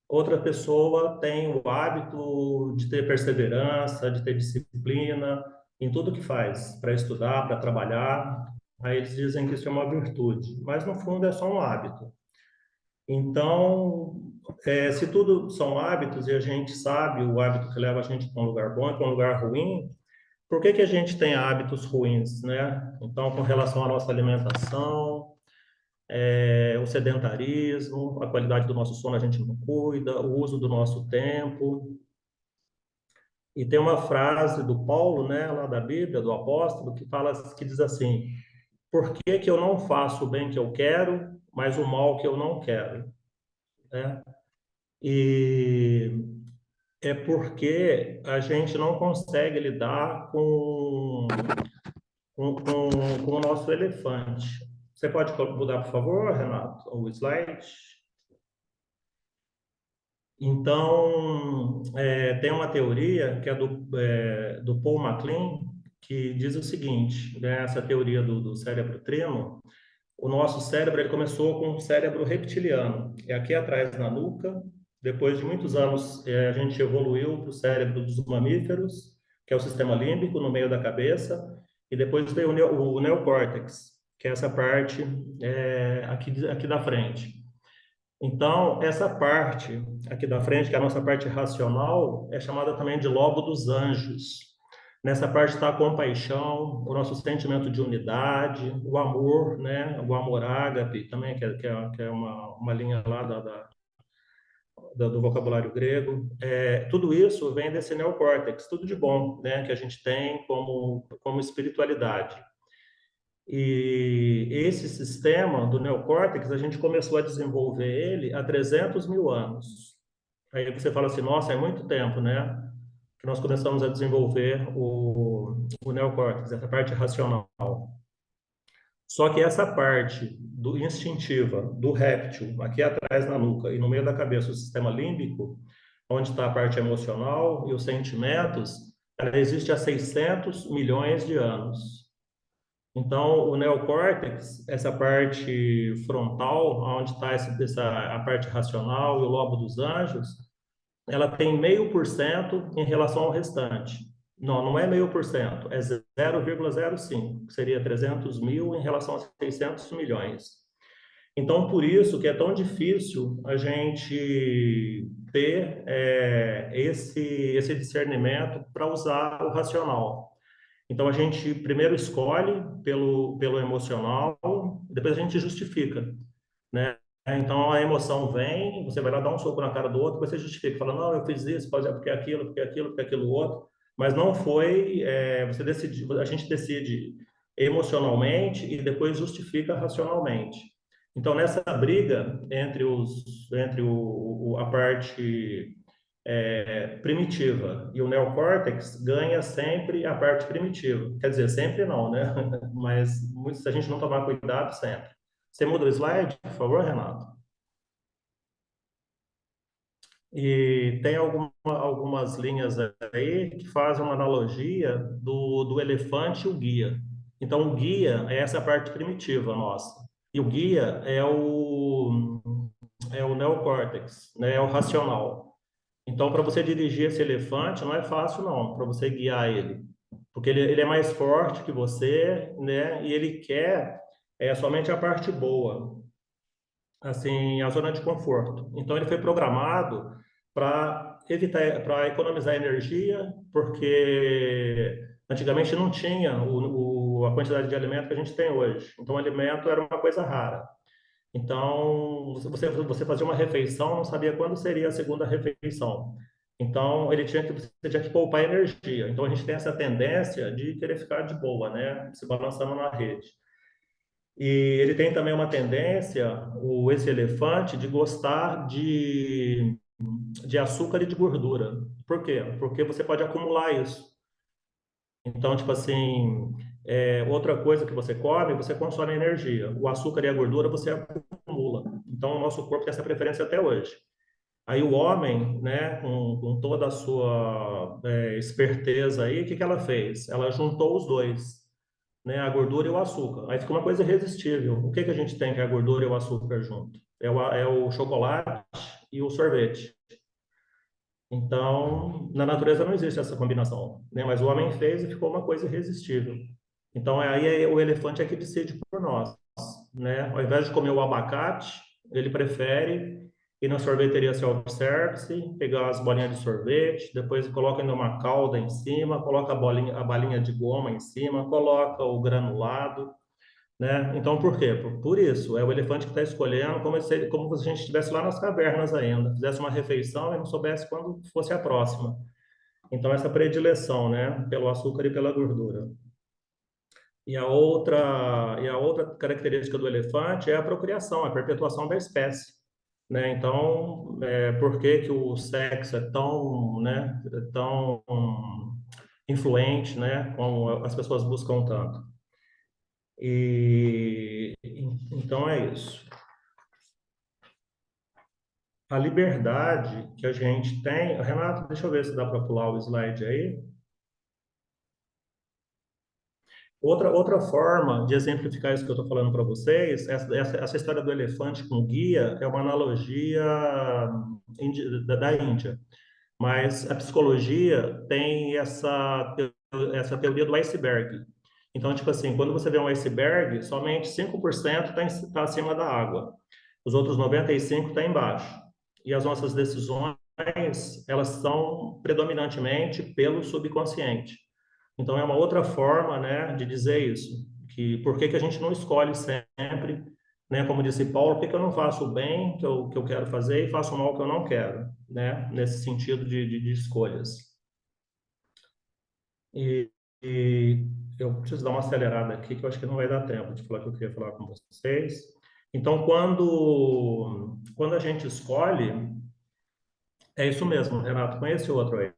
Outra pessoa tem o hábito de ter perseverança, de ter disciplina, em tudo que faz, para estudar, para trabalhar. Aí eles dizem que isso é uma virtude, mas no fundo é só um hábito. Então, se tudo são hábitos e a gente sabe o hábito que leva a gente para um lugar bom e para um lugar ruim, por que que a gente tem hábitos ruins, né? Então, com relação à nossa alimentação, o sedentarismo, a qualidade do nosso sono a gente não cuida, o uso do nosso tempo. E tem uma frase do Paulo, né, lá da Bíblia, do apóstolo, que diz assim: por que que eu não faço o bem que eu quero, mas o mal que eu não quero, né? E é porque a gente não consegue lidar com o nosso elefante. Você pode mudar, por favor, Renato, o slide? Então, tem uma teoria que é do Paul MacLean, que diz o seguinte, né, essa teoria do cérebro trino. O nosso cérebro ele começou com um cérebro reptiliano, é aqui atrás na nuca. Depois de muitos anos, a gente evoluiu para o cérebro dos mamíferos, que é o sistema límbico no meio da cabeça, e depois veio o neocórtex, que é essa parte aqui da frente. Então, essa parte aqui da frente, que é a nossa parte racional, é chamada também de lobo dos anjos. Nessa parte está a compaixão, o nosso sentimento de unidade, o amor, né? O amor ágape também, que é uma linha lá do vocabulário grego. Tudo isso vem desse neocórtex, tudo de bom, né? Que a gente tem como espiritualidade. E esse sistema do neocórtex, a gente começou a desenvolver ele há 300 mil anos. Aí você fala assim, nossa, é muito tempo, né? Que nós começamos a desenvolver o neocórtex, essa parte racional. Só que essa parte do instintiva, do réptil, aqui atrás na nuca e no meio da cabeça, o sistema límbico, onde está a parte emocional e os sentimentos, ela existe há 600 milhões de anos. Então, o neocórtex, essa parte frontal, onde está a parte racional e o lobo dos anjos, ela tem 0,5% em relação ao restante. Não, não é 0,5%, é 0,05, que seria 300 mil em relação a 600 milhões. Então, por isso que é tão difícil a gente ter esse discernimento para usar o racional. Então, a gente primeiro escolhe pelo emocional, depois a gente justifica, né? Então, a emoção vem, você vai lá dar um soco na cara do outro, você justifica, fala, não, eu fiz isso, porque aquilo, porque aquilo, porque aquilo outro, mas não foi, você decide, a gente decide emocionalmente e depois justifica racionalmente. Então, nessa briga entre a parte primitiva e o neocórtex ganha sempre a parte primitiva. Quer dizer, sempre não, né? Mas se a gente não tomar cuidado, sempre. Você muda o slide, por favor, Renato? E tem algumas linhas aí que fazem uma analogia do elefante e o guia. Então, o guia é essa parte primitiva nossa. E o guia é o neocórtex, né? É o racional. Então, para você dirigir esse elefante, não é fácil, não, para você guiar ele. Porque ele é mais forte que você, né? E ele quer somente a parte boa, assim, a zona de conforto. Então, ele foi programado para evitar, para economizar energia, porque antigamente não tinha a quantidade de alimento que a gente tem hoje. Então, o alimento era uma coisa rara. Então, você fazia uma refeição, não sabia quando seria a segunda refeição. Então, você tinha que poupar energia. Então, a gente tem essa tendência de querer ficar de boa, né? Se balançando na rede. E ele tem também uma tendência, esse elefante, de gostar de açúcar e de gordura. Por quê? Porque você pode acumular isso. Então, tipo assim, outra coisa que você come, você consome energia. O açúcar e a gordura você acumula. Então, o nosso corpo tem essa preferência até hoje. Aí o homem, né, com toda a sua esperteza aí, o que que ela fez? Ela juntou os dois, né, a gordura e o açúcar. Aí fica uma coisa irresistível. O que que a gente tem que é a gordura e o açúcar junto? É o chocolate e o sorvete. Então, na natureza não existe essa combinação, né? Mas o homem fez e ficou uma coisa irresistível. Então, aí o elefante é que decide por nós, né? Ao invés de comer o abacate, ele prefere ir na sorveteria self-service, pegar as bolinhas de sorvete, depois coloca ainda uma calda em cima, coloca a balinha de goma em cima, coloca o granulado, né? Então, por quê? Por isso, é o elefante que está escolhendo como se a gente estivesse lá nas cavernas ainda, fizesse uma refeição e não soubesse quando fosse a próxima. Então, essa predileção, né, pelo açúcar e pela gordura. E a outra característica do elefante é a procriação, a perpetuação da espécie, né? Então, por que que o sexo é tão, né, tão influente, né, como as pessoas buscam tanto? E então é isso. A liberdade que a gente tem, Renato, deixa eu ver se dá para pular o slide aí. Outra forma de exemplificar isso que eu estou falando para vocês, essa história do elefante com guia é uma analogia da Índia, mas a psicologia tem essa teoria do iceberg. Então, tipo assim, quando você vê um iceberg, somente 5% está acima da água, os outros 95% está embaixo. E as nossas decisões, elas são predominantemente pelo subconsciente. Então, é uma outra forma, né, de dizer isso, que por que que a gente não escolhe sempre, né, como disse Paulo, por que que eu não faço o bem que eu quero fazer e faço o mal que eu não quero, né, nesse sentido de escolhas. E, e eu preciso dar uma acelerada aqui, que eu acho que não vai dar tempo de falar o que eu queria falar com vocês. Então, quando a gente escolhe, é isso mesmo, Renato, conhece outro aí.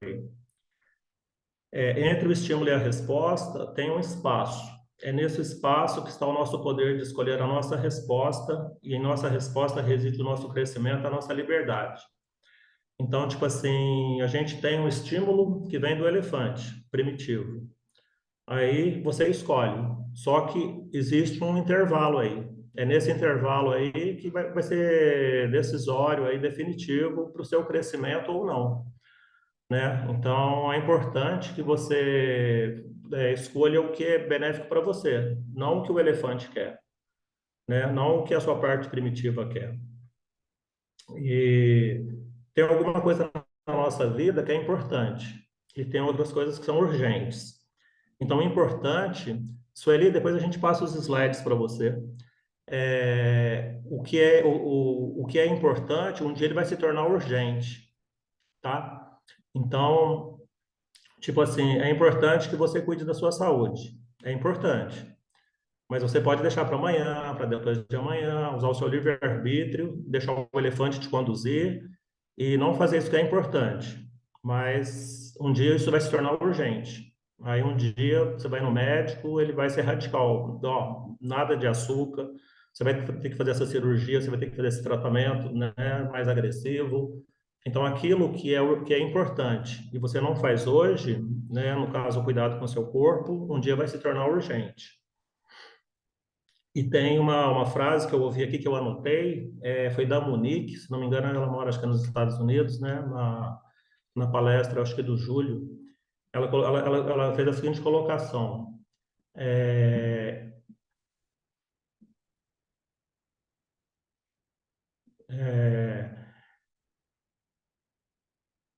Entre o estímulo e a resposta, tem um espaço. É nesse espaço que está o nosso poder de escolher a nossa resposta, e em nossa resposta reside o nosso crescimento, a nossa liberdade. Então, tipo assim, a gente tem um estímulo que vem do elefante primitivo. Aí você escolhe. Só que existe um intervalo aí. É nesse intervalo aí que vai ser decisório aí, definitivo para o seu crescimento ou não, né? Então, é importante que você escolha o que é benéfico para você, não o que o elefante quer, né? Não o que a sua parte primitiva quer. E tem alguma coisa na nossa vida que é importante e tem outras coisas que são urgentes. Então, é importante, Sueli, depois a gente passa os slides para você. O que é importante, um dia ele vai se tornar urgente, tá? Então, tipo assim, é importante que você cuide da sua saúde. É importante. Mas você pode deixar para amanhã, para depois de amanhã, usar o seu livre-arbítrio, deixar o elefante te conduzir e não fazer isso que é importante. Mas um dia isso vai se tornar urgente. Aí um dia você vai no médico, ele vai ser radical. Ó, nada de açúcar, você vai ter que fazer essa cirurgia, você vai ter que fazer esse tratamento, né, mais agressivo. Então, aquilo que é importante e você não faz hoje, né, no caso, o cuidado com o seu corpo, um dia vai se tornar urgente. E tem uma frase que eu ouvi aqui que eu anotei, foi da Monique, se não me engano, ela mora, acho que é nos Estados Unidos, né, na palestra, acho que do Júlio. Ela fez a seguinte colocação: é,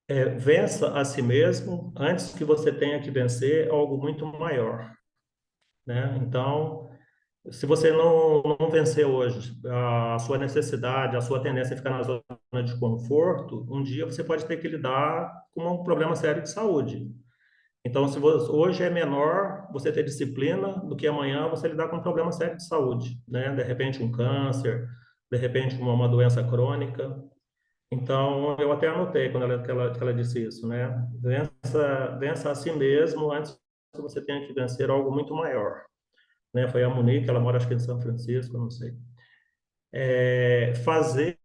é, vença a si mesmo antes que você tenha que vencer algo muito maior, né? Então, se você não vencer hoje a sua necessidade, a sua tendência a ficar na zona de conforto, um dia você pode ter que lidar com um problema sério de saúde. Então, se hoje é menor você ter disciplina do que amanhã você lidar com um problema sério de saúde, né? De repente um câncer, de repente uma doença crônica. Então, eu até anotei quando que ela disse isso, né? Vença a si mesmo antes que você tenha que vencer algo muito maior, né? Foi a Monique, ela mora acho que em São Francisco, não sei. Fazer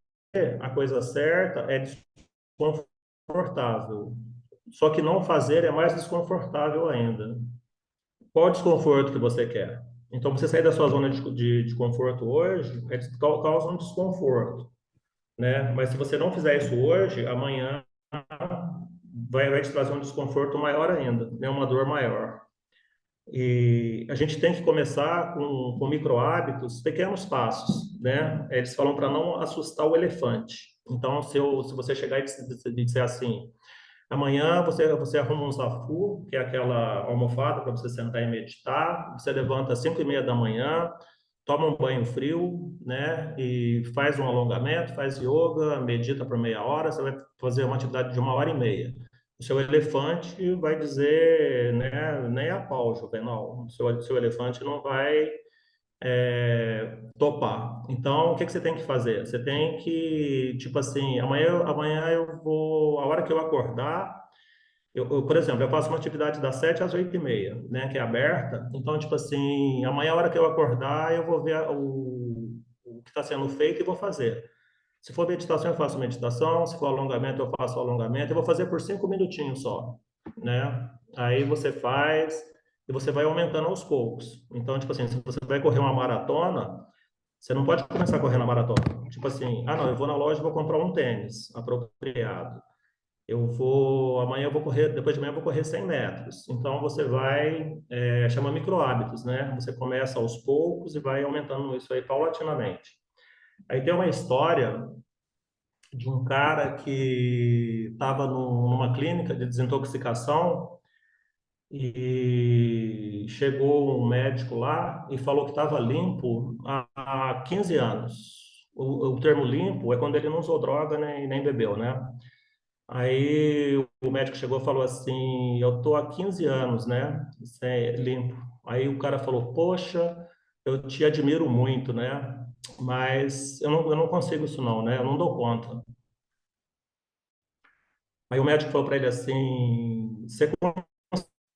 a coisa certa é desconfortável, só que não fazer é mais desconfortável ainda. Qual o desconforto que você quer? Então, você sair da sua zona de conforto hoje causa um desconforto, né? Mas se você não fizer isso hoje, amanhã vai te trazer um desconforto maior ainda, né? Uma dor maior. E a gente tem que começar com micro hábitos, pequenos passos, né? Eles falam para não assustar o elefante. Então, se você chegar e disser assim, amanhã você arruma um zafu, que é aquela almofada para você sentar e meditar, você levanta às 5:30 da manhã, toma um banho frio, né? E faz um alongamento, faz yoga, medita por meia hora, você vai fazer uma atividade de 1h30. O seu elefante vai dizer, né? Nem a pau, Juvenal. O seu elefante não vai topar. Então, o que que você tem que fazer? Você tem que, tipo assim, amanhã eu vou, a hora que eu acordar, por exemplo, eu faço uma atividade das 7 às 8:30, né, que é aberta. Então, tipo assim, amanhã, a hora que eu acordar, eu vou ver o que está sendo feito e vou fazer. Se for meditação, eu faço meditação. Se for alongamento, eu faço alongamento. Eu vou fazer por 5 minutinhos só, né? Aí você faz e você vai aumentando aos poucos. Então, tipo assim, se você vai correr uma maratona, você não pode começar correndo a maratona. Tipo assim, ah, não, eu vou na loja e vou comprar um tênis apropriado. Amanhã eu vou correr, depois de amanhã eu vou correr 100 metros. Então você vai, chama micro hábitos, né? Você começa aos poucos e vai aumentando isso aí paulatinamente. Aí tem uma história de um cara que estava numa clínica de desintoxicação e chegou um médico lá e falou que estava limpo há 15 anos. O termo limpo é quando ele não usou droga nem bebeu, né? Aí o médico chegou e falou assim: eu tô há 15 anos, né? Limpo. Aí o cara falou: poxa, eu te admiro muito, né? Mas eu não consigo isso, não, né? Eu não dou conta. Aí o médico falou para ele assim: você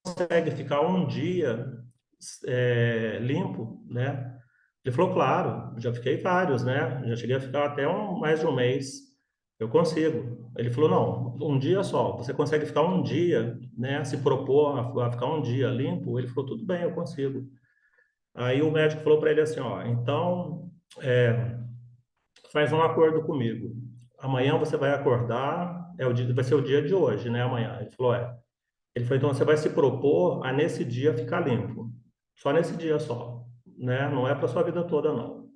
consegue ficar um dia limpo, né? Ele falou: claro, já fiquei vários, né? Já cheguei a ficar até mais de um mês. Eu consigo. Ele falou: não, um dia só. Você consegue ficar um dia, né? Se propor a ficar um dia limpo? Ele falou: tudo bem, eu consigo. Aí o médico falou para ele assim: ó, então faz um acordo comigo. Amanhã você vai acordar, vai ser o dia de hoje, né? Amanhã. Ele falou: é. Ele falou: então você vai se propor a nesse dia ficar limpo. Só nesse dia só, né? Não é para sua vida toda, não.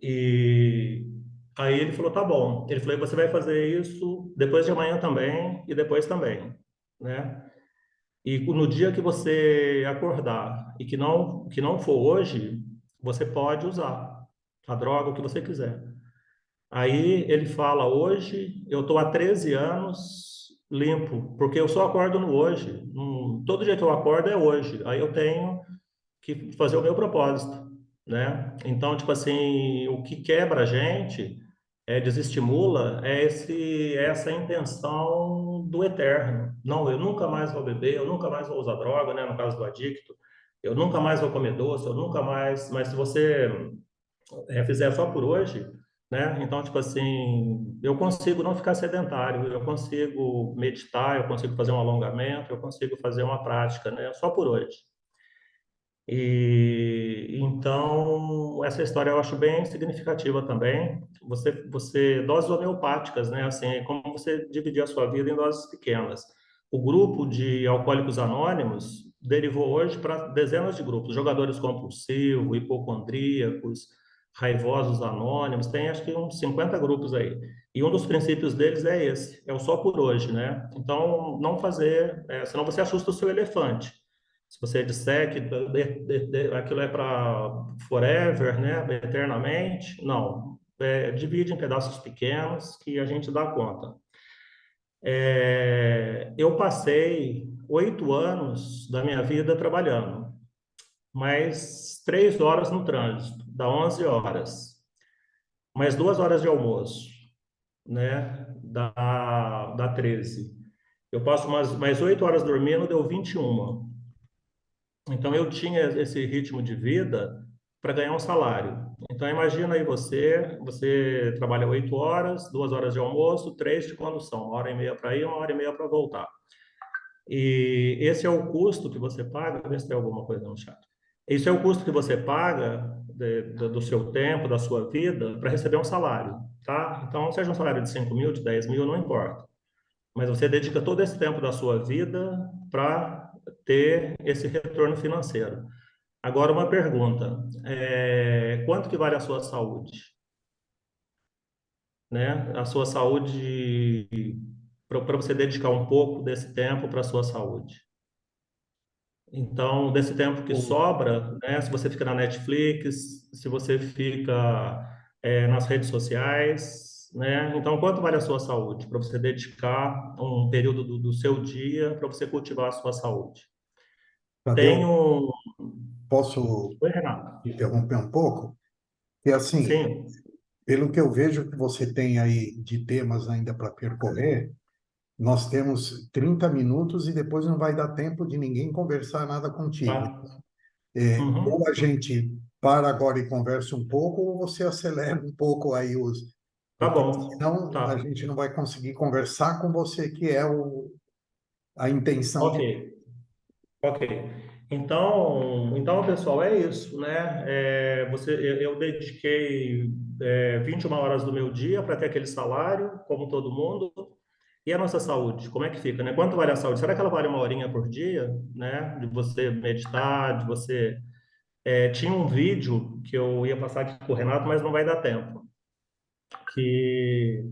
E aí ele falou: tá bom. Ele falou: e você vai fazer isso depois de amanhã também e depois também, né? E no dia que você acordar e que não for hoje, você pode usar a droga, o que você quiser. Aí ele fala: hoje eu estou há 13 anos limpo, porque eu só acordo no hoje. Todo dia que eu acordo é hoje. Aí eu tenho que fazer o meu propósito, né? Então, tipo assim, o que quebra a gente, desestimula, é essa intenção do eterno. Não, eu nunca mais vou beber, eu nunca mais vou usar droga, né? No caso do adicto, eu nunca mais vou comer doce, eu nunca mais. Mas se você fizer só por hoje, né? Então, tipo assim, eu consigo não ficar sedentário, eu consigo meditar, eu consigo fazer um alongamento, eu consigo fazer uma prática, né? Só por hoje. E então essa história eu acho bem significativa também. Doses homeopáticas, né? Assim, é como você dividir a sua vida em doses pequenas. O grupo de Alcoólicos Anônimos derivou hoje para dezenas de grupos, jogadores compulsivos, hipocondríacos, raivosos anônimos, tem acho que uns 50 grupos aí. E um dos princípios deles é esse, é o só por hoje, né? Então, não fazer, senão você assusta o seu elefante. Se você disser que aquilo é para forever, né, eternamente, não. Divide em pedaços pequenos que a gente dá conta. Eu passei 8 anos da minha vida trabalhando, mais 3 horas no trânsito, dá 11 horas, mais 2 horas de almoço, né, dá 13. Eu passo mais 8 horas dormindo, deu 21. Então, eu tinha esse ritmo de vida para ganhar um salário. Então, imagina aí você trabalha 8 horas, 2 horas de almoço, 3 de condução, 1h30 para ir, 1h30 para voltar. E esse é o custo que você paga, vê se tem alguma coisa no chat. Esse é o custo que você paga do seu tempo, da sua vida, para receber um salário, tá? Então, seja um salário de 5 mil, de 10 mil, não importa. mas você dedica todo esse tempo da sua vida para ter esse retorno financeiro. Agora, uma pergunta: quanto que vale a sua saúde? Né? A sua saúde, para você dedicar um pouco desse tempo para a sua saúde. Então, desse tempo que O- sobra, né, se você fica na Netflix, se você fica nas redes sociais, né, então quanto vale a sua saúde para você dedicar um período do seu dia para você cultivar a sua saúde? Tadeu, Tenho. posso Oi, Renato. interromper um pouco? E assim, Sim, pelo que eu vejo que você tem aí de temas ainda para percorrer, nós temos 30 minutos e depois não vai dar tempo de ninguém conversar nada contigo. tá. Ou a Uhum. gente para agora e conversa um pouco, ou você acelera um pouco aí os. Tá Porque bom. senão a Tá. gente não vai conseguir conversar com você, que é a intenção Ok. de. Ok. Então, pessoal, é isso, né? Eu dediquei 21 horas do meu dia para ter aquele salário, como todo mundo. E a nossa saúde, como é que fica, né? Quanto vale a saúde? Será que ela vale uma horinha por dia, né? De você meditar, de você... tinha um vídeo que eu ia passar aqui com o Renato, mas não vai dar tempo, que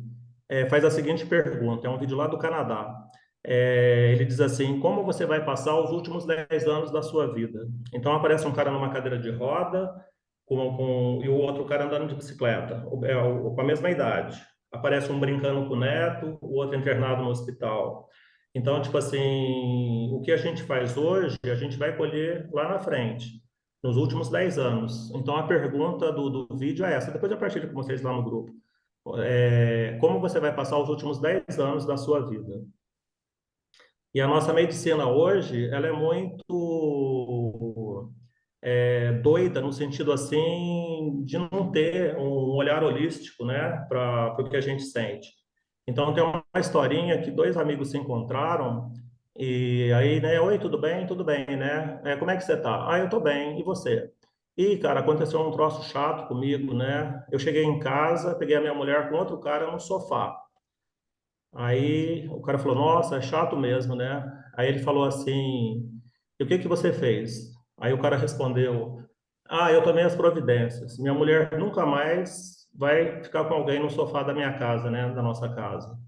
faz a seguinte pergunta, é um vídeo lá do Canadá. Ele diz assim, como você vai passar os últimos 10 anos da sua vida? Então aparece um cara numa cadeira de roda e o outro cara andando de bicicleta, com a mesma idade. Aparece um brincando com o neto, o outro internado no hospital. Então, tipo assim, o que a gente faz hoje, a gente vai colher lá na frente, nos últimos 10 anos. Então, a pergunta do vídeo é essa. Depois eu partilho com vocês lá no grupo. Como você vai passar os últimos 10 anos da sua vida. E a nossa medicina hoje, ela é muito doida no sentido assim de não ter um olhar holístico, né, para o que a gente sente. Então tem uma historinha que dois amigos se encontraram e aí, né, oi, tudo bem? Tudo bem, né? Como é que você tá? Ah, eu tô bem. E você? Ih, cara, aconteceu um troço chato comigo, né? Eu cheguei em casa, peguei a minha mulher com outro cara no sofá. Aí o cara falou, nossa, é chato mesmo, né? Aí ele falou assim, e o que que você fez? Aí o cara respondeu, ah, eu tomei as providências. Minha mulher nunca mais vai ficar com alguém no sofá da minha casa, né? Da nossa casa.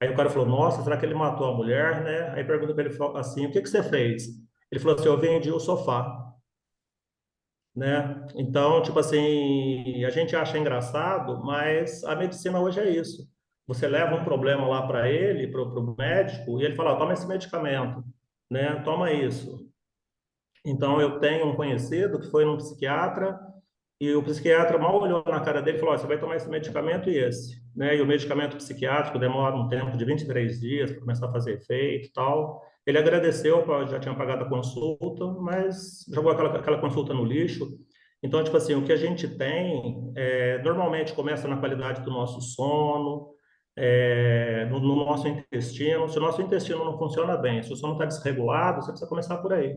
Aí o cara falou, nossa, será que ele matou a mulher, né? Aí pergunta para ele assim, o que que você fez? Ele falou assim, eu vendi o sofá, né? Então, tipo assim, a gente acha engraçado, mas a medicina hoje é isso. Você leva um problema lá para ele, para o médico, e ele fala, "Ó, toma esse medicamento, né? Toma isso." Então, eu tenho um conhecido que foi num psiquiatra e o psiquiatra mal olhou na cara dele e falou, "Ó, você vai tomar esse medicamento e esse, né? E o medicamento psiquiátrico demora um tempo de 23 dias para começar a fazer efeito e tal. Ele agradeceu, já tinha pagado a consulta, mas jogou aquela consulta no lixo. Então, tipo assim, o que a gente tem normalmente começa na qualidade do nosso sono, no nosso intestino. Se o nosso intestino não funciona bem, se o sono está desregulado, você precisa começar por aí.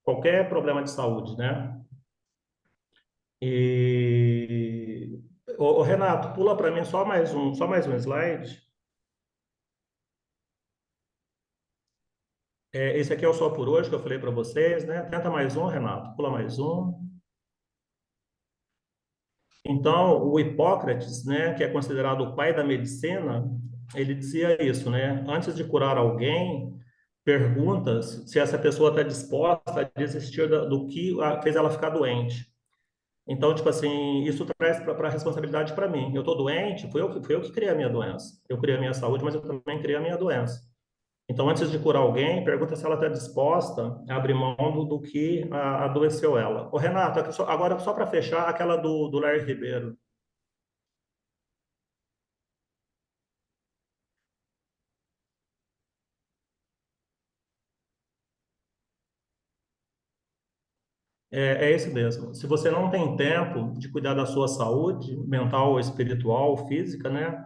Qualquer problema de saúde, né? E Renato, pula para mim só mais um slide. Esse aqui é o só por hoje que eu falei para vocês, né? Tenta mais um, Renato. Pula mais um. Então, o Hipócrates, né, que é considerado o pai da medicina, ele dizia isso, né? Antes de curar alguém, pergunta se essa pessoa está disposta a desistir do que fez ela ficar doente. Então, tipo assim, isso traz para a responsabilidade para mim. Eu estou doente, fui eu que criei a minha doença. Eu criei a minha saúde, mas eu também criei a minha doença. Então, antes de curar alguém, pergunta se ela está disposta a abrir mão do que adoeceu ela. Ô, Renato, agora só para fechar, aquela do Larry Ribeiro. É esse mesmo. Se você não tem tempo de cuidar da sua saúde mental, espiritual, física, né?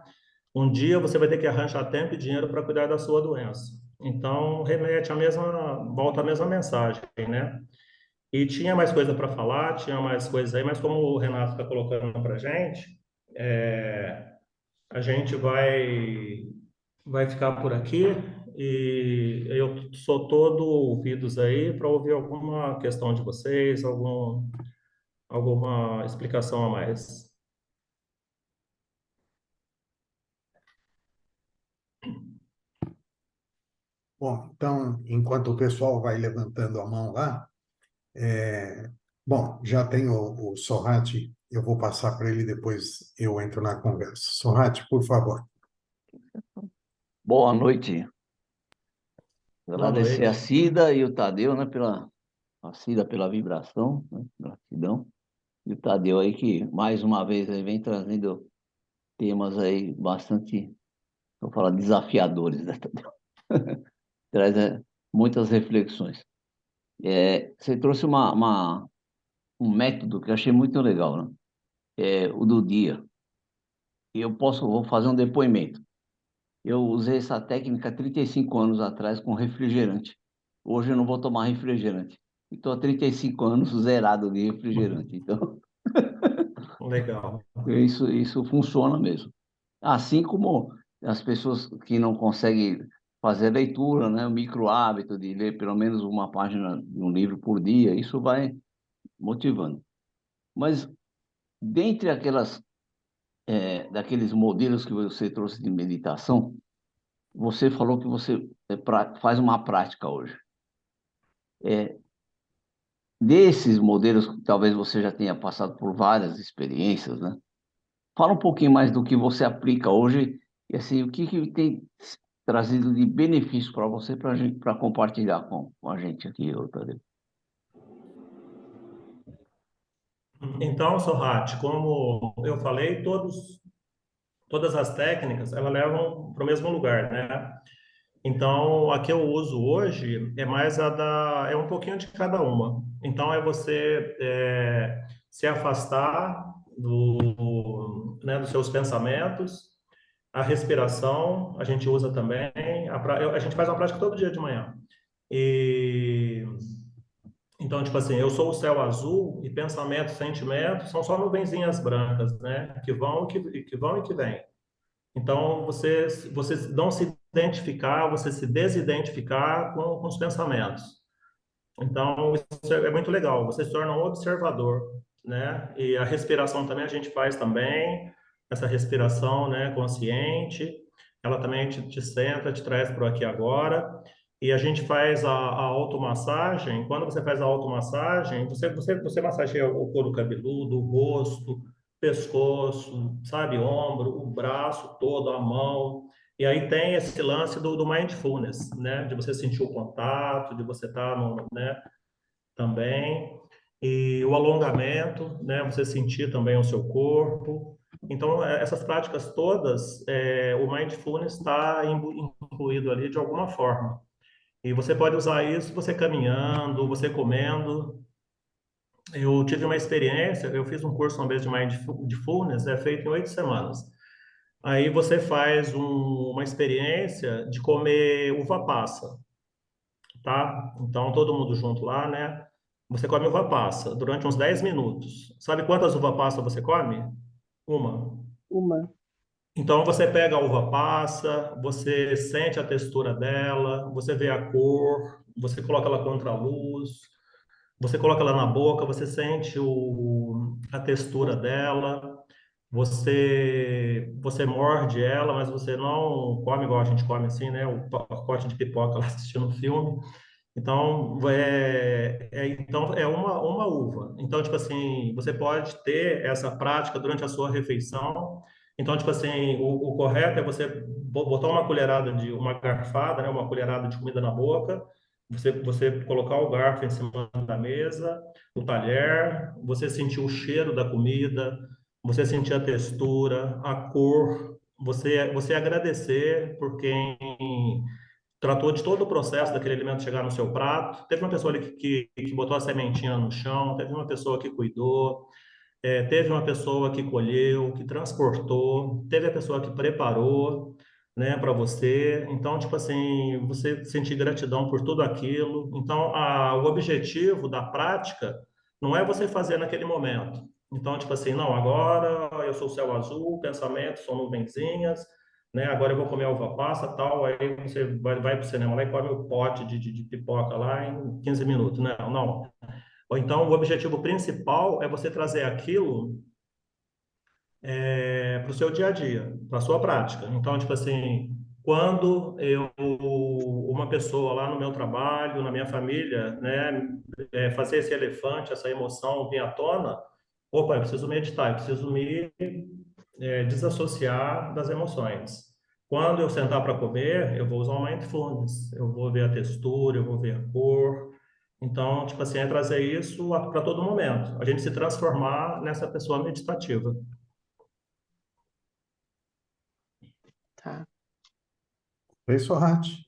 Um dia você vai ter que arranjar tempo e dinheiro para cuidar da sua doença. Então, remete volta à mesma mensagem, né? E tinha mais coisa para falar, tinha mais coisas aí, mas como o Renato está colocando para a gente vai vai ficar por aqui e eu sou todo ouvidos aí para ouvir alguma questão de vocês, alguma explicação a mais. Bom, então, enquanto o pessoal vai levantando a mão lá, bom, já tem o Sorrati, eu vou passar para ele, depois eu entro na conversa. Sorrati, por favor. Boa noite. Boa Agradecer a noite. Cida e o Tadeu, né, a Cida pela vibração, né, gratidão. E o Tadeu aí que, mais uma vez, aí vem trazendo temas aí bastante, vou falar, desafiadores, né, Tadeu? Traz muitas reflexões. Você trouxe um método que eu achei muito legal, né? O do dia. E vou fazer um depoimento. Eu usei essa técnica há 35 anos atrás com refrigerante. Hoje eu não vou tomar refrigerante. Estou há 35 anos zerado de refrigerante. Então, Legal. isso funciona mesmo. Assim como as pessoas que não conseguem fazer leitura, né, o micro hábito de ler pelo menos uma página de um livro por dia, isso vai motivando. Mas dentre daqueles modelos que você trouxe de meditação, você falou que você faz uma prática hoje. Desses modelos, que talvez você já tenha passado por várias experiências, né? Fala um pouquinho mais do que você aplica hoje e assim, o que tem trazido de benefício para você, para compartilhar com a gente aqui, Tadeu. Então, Sorrati, como eu falei, todas as técnicas, elas levam para o mesmo lugar, né? Então, a que eu uso hoje é mais é um pouquinho de cada uma. Então, é você se afastar né, dos seus pensamentos, a respiração, a gente usa também, a gente faz uma prática todo dia de manhã. E então, tipo assim, eu sou o céu azul e pensamentos, sentimentos são só nuvenzinhas brancas, né? Que vão e que vêm. Então, você não se identificar, você se desidentificar com os pensamentos. Então, isso é muito legal. Você se torna um observador, né? E a respiração também a gente faz também, essa respiração, né, consciente. Ela também te centra, te traz para o aqui e agora. E a gente faz a automassagem. Quando você faz a automassagem, você massageia o couro cabeludo, o rosto, pescoço, sabe, ombro, o braço todo, a mão. E aí tem esse lance do mindfulness, né? De você sentir o contato, de você estar no, né? Também. E o alongamento, né? Você sentir também o seu corpo. Então, essas práticas todas, o mindfulness está incluído ali de alguma forma. E você pode usar isso você caminhando, você comendo. Eu tive uma experiência, eu fiz um curso uma vez de mindfulness, feito em 8 semanas. Aí você faz uma experiência de comer uva passa, tá? Então, todo mundo junto lá, né? Você come uva passa durante uns 10 minutos. Sabe quantas uva passa você come? Uma. Uma. Então, você pega a uva passa, você sente a textura dela, você vê a cor, você coloca ela contra a luz, você coloca ela na boca, você sente a textura dela, você morde ela, mas você não come igual a gente come assim, né? O pacote de pipoca lá assistindo o filme. Então, então é uma uva. Então, tipo assim, você pode ter essa prática durante a sua refeição. Então, tipo assim, o correto é você botar uma garfada, né, uma colherada de comida na boca, você colocar o garfo em cima da mesa, o talher, você sentir o cheiro da comida, você sentir a textura, a cor, você agradecer por quem tratou de todo o processo daquele alimento chegar no seu prato. Teve uma pessoa ali que botou a sementinha no chão, teve uma pessoa que cuidou, teve uma pessoa que colheu, que transportou, teve a pessoa que preparou, né, para você. Então, tipo assim, você sentir gratidão por tudo aquilo. Então, o objetivo da prática não é você fazer naquele momento. Então, tipo assim, não, agora eu sou o céu azul, pensamentos são nuvenzinhas, né? Agora eu vou comer uva passa, tal, aí você vai para o cinema lá e come o pote de pipoca lá em 15 minutos. Não, não. Ou então o objetivo principal é você trazer aquilo para o seu dia a dia, para a sua prática. Então, tipo assim, quando uma pessoa lá no meu trabalho, na minha família, né, fazer esse elefante, essa emoção vir à tona, opa, eu preciso meditar, eu preciso me desassociar das emoções. Quando eu sentar para comer, eu vou usar o mindfulness, eu vou ver a textura, eu vou ver a cor. Então, tipo assim, é trazer isso para todo momento. A gente se transformar nessa pessoa meditativa. Tá. É isso, Sorrati.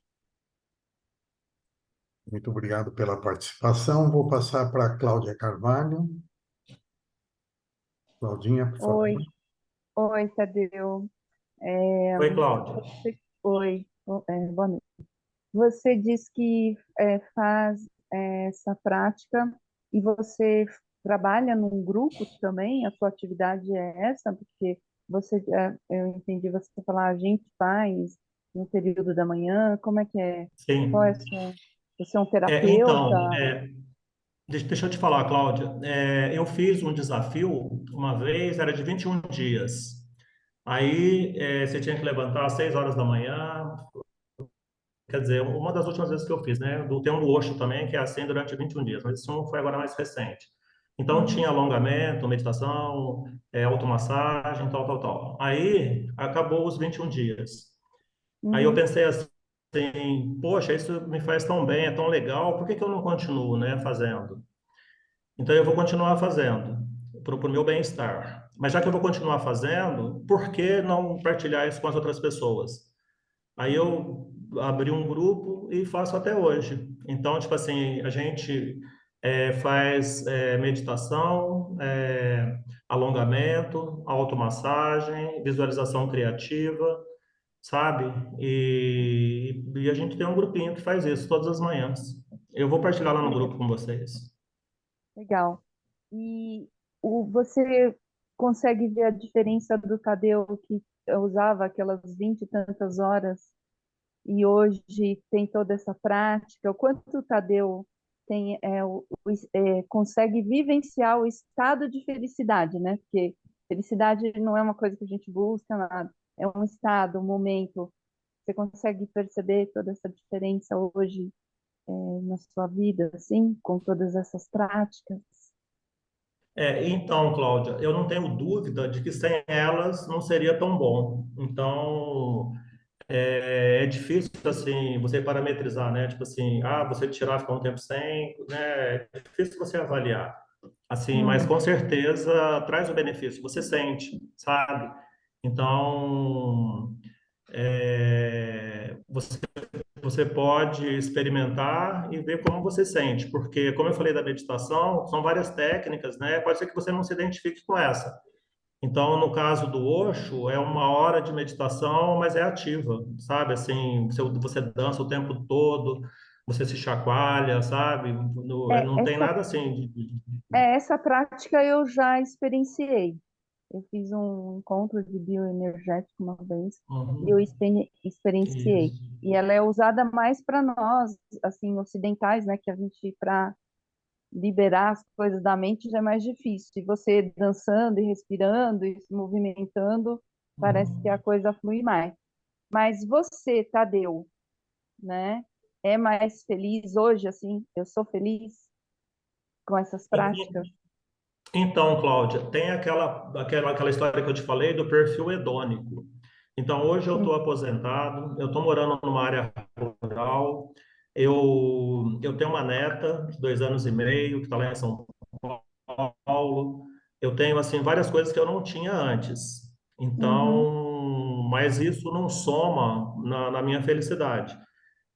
Muito obrigado pela participação. Vou passar para a Cláudia Carvalho. Claudinha, por favor. Oi, oi, Tadeu. É, Oi, Cláudia. oi, boa noite. Você diz que faz essa prática e você trabalha num grupo também? A sua atividade é essa? Porque eu entendi você falar, a gente faz no período da manhã, como é que é? Qual é a Sim. sua... Você é um Então, terapeuta? deixa eu te falar, Cláudia. Eu fiz um desafio uma vez, era de 21 dias. Aí, você tinha que levantar às 6 horas da manhã. Quer dizer, uma das últimas vezes que eu fiz, né? Tem um Osho também, que é assim durante 21 dias, mas isso não foi agora mais recente. Então, Uhum, tinha alongamento, meditação, automassagem, tal, tal, tal. Aí, acabou os 21 dias. Aí eu uhum, pensei assim, poxa, isso me faz tão bem, é tão legal, por que que eu não continuo, né, fazendo? Então eu vou continuar fazendo, para o meu bem-estar. Mas já que eu vou continuar fazendo, por que não partilhar isso com as outras pessoas? Aí eu abri um grupo e faço até hoje. Então, tipo assim, a gente faz meditação, alongamento, automassagem, visualização criativa, sabe? E a gente tem um grupinho que faz isso todas as manhãs. Eu vou partilhar lá no grupo com vocês. legal. E você consegue ver a diferença do Tadeu que usava aquelas 20 e tantas horas e hoje tem toda essa prática? O quanto o Tadeu tem, consegue vivenciar o estado de felicidade, né? Porque felicidade não é uma coisa que a gente busca, nada. É um estado, um momento. Você consegue perceber toda essa diferença hoje, na sua vida, assim, com todas essas práticas? Então, Cláudia, eu não tenho dúvida de que sem elas não seria tão bom. Então, é difícil, assim, você parametrizar, né? Tipo assim, você tirar, ficar um tempo sem, né? É difícil você avaliar. Assim, mas Hum, com certeza traz o benefício, você sente, sabe? Então, você pode experimentar e ver como você sente, porque, como eu falei da meditação, são várias técnicas, né? Pode ser que você não se identifique com essa. Então, no caso do Osho, é uma hora de meditação, mas é ativa, sabe? Assim, você dança o tempo todo, você se chacoalha, sabe? é, Não tem essa, nada assim essa prática eu já experienciei. Eu fiz um encontro de bioenergético uma vez e eu Uhum. experienciei. Isso. E ela é usada mais para nós, assim, ocidentais, né? Que a gente, para liberar as coisas da mente já é mais difícil. E você dançando e respirando e se movimentando, parece que a Uhum. coisa flui mais. Mas você, Tadeu, né? É mais feliz hoje, assim? Eu sou feliz com essas práticas? Então, Cláudia, tem aquela história que eu te falei do perfil hedônico. Então, hoje eu estou Hum, aposentado, eu estou morando numa área rural, eu tenho uma neta de 2 anos e meio que está lá em São Paulo. Eu tenho, assim, várias coisas que eu não tinha antes. uhum, Então, mas isso não soma na minha felicidade,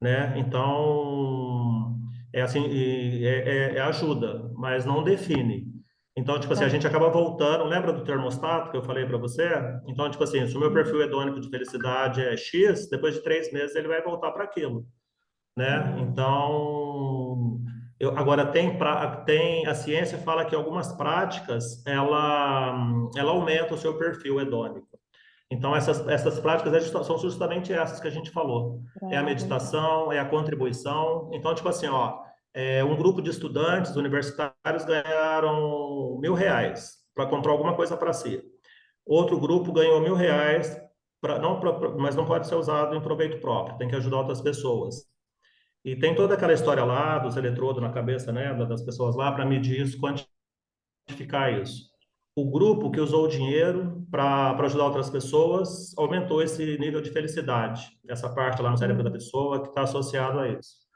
né? Então, é assim, ajuda, mas não define. Então, tipo assim, a tá, gente acaba voltando, lembra do termostato que eu falei para você? Então, tipo assim, se o meu uhum, perfil hedônico de felicidade é X, depois de 3 meses ele vai voltar para aquilo, né? uhum. Então, agora a ciência fala que algumas práticas ela aumenta o seu perfil hedônico. Então, essas práticas são justamente essas que a gente falou. É a Pra- meditação, é a contribuição. Então, tipo assim, ó, um grupo de estudantes universitários ganharam R$ 1.000 para comprar alguma coisa para si. Outro grupo ganhou R$ 1.000, mas não pode ser usado em proveito próprio, tem que ajudar outras pessoas. E tem toda aquela história lá dos eletrodos na cabeça, né, das pessoas lá para medir isso, quantificar isso. O grupo que usou o dinheiro para ajudar outras pessoas aumentou esse nível de felicidade, essa parte lá no cérebro da pessoa que está associado a isso.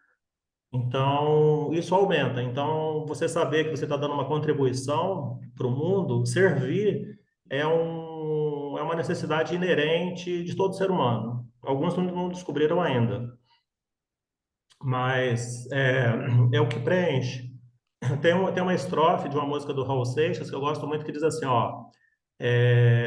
Então, isso aumenta. Então, você saber que você está dando uma contribuição para o mundo, servir é uma necessidade inerente de todo ser humano. Alguns não descobriram ainda, mas é o que preenche. Tem uma estrofe de uma música do Raul Seixas que eu gosto muito que diz assim, ó,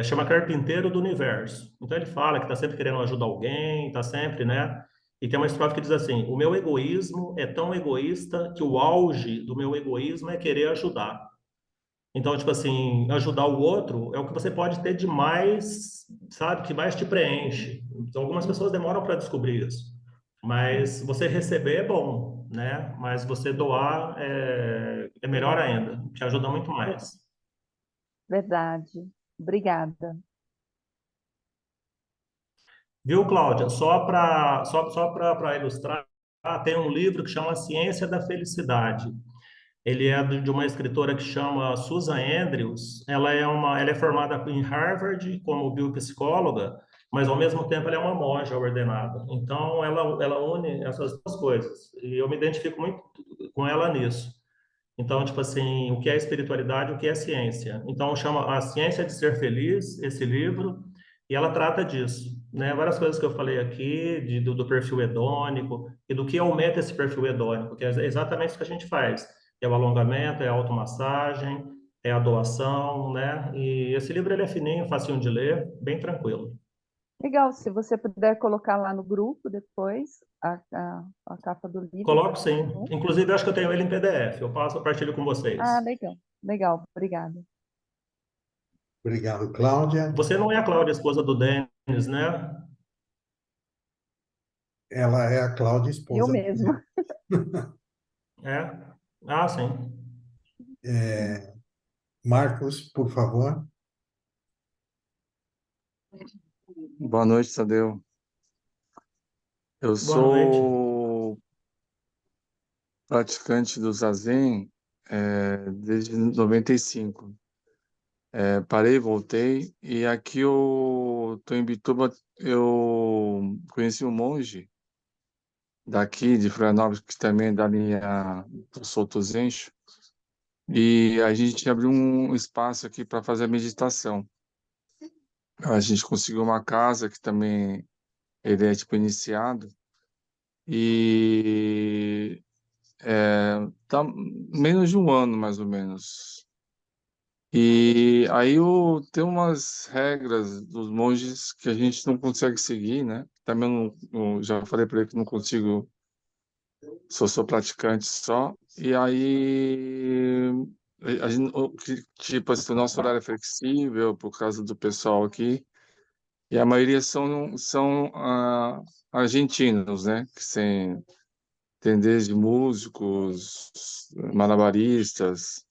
chama Carpinteiro do Universo. Então ele fala que está sempre querendo ajudar alguém, está sempre, né? E tem uma estrofe que diz assim: o meu egoísmo é tão egoísta que o auge do meu egoísmo é querer ajudar. Então, tipo assim, ajudar o outro é o que você pode ter de mais, sabe, que mais te preenche. Então, algumas pessoas demoram para descobrir isso. Mas você receber é bom, né? Mas você doar é melhor ainda, te ajuda muito mais. Verdade. Obrigada. Viu, Cláudia? Só para ilustrar, tem um livro que chama Ciência da Felicidade. Ele é de uma escritora que chama Susan Andrews. Ela é formada em Harvard como biopsicóloga, mas ao mesmo tempo ela é uma monja ordenada. Então ela une essas duas coisas. E eu me identifico muito com ela nisso. Então, tipo assim, o que é espiritualidade, o que é ciência. Então, chama A Ciência de Ser Feliz, esse livro, e ela trata disso, né? Várias coisas que eu falei aqui, do perfil hedônico, e do que aumenta esse perfil hedônico, que é exatamente isso que a gente faz. É o alongamento, é a automassagem, é a doação, né? E esse livro, ele é fininho, facinho de ler, bem tranquilo. Legal, se você puder colocar lá no grupo depois a capa do livro, Coloco por sim. favor. Inclusive, eu acho que eu tenho ele em PDF. Eu passo, eu partilho com Ah, vocês. legal. Legal, obrigada. Obrigado, Cláudia. Você não é a Cláudia, esposa do Denis, né? Ela é a Cláudia, Eu esposa do mesma. É? Ah, sim. Marcos, por favor. Boa noite, Tadeu. Eu Boa noite. sou praticante do Zazen desde 95. Parei, voltei, e aqui eu estou em Bituba. Eu conheci um monge daqui de Florianópolis, que também é da linha do Souto Zencho, e a gente abriu um espaço aqui para fazer a meditação. A gente conseguiu uma casa que também ele é tipo iniciado, e tá menos de um ano, mais ou menos. E aí tem umas regras dos monges que a gente não consegue seguir, né? Também já falei para ele que não consigo, sou praticante só. E aí, a gente, tipo assim, o nosso horário é flexível por causa do pessoal aqui. E a maioria são argentinos, né? Tem desde músicos, malabaristas,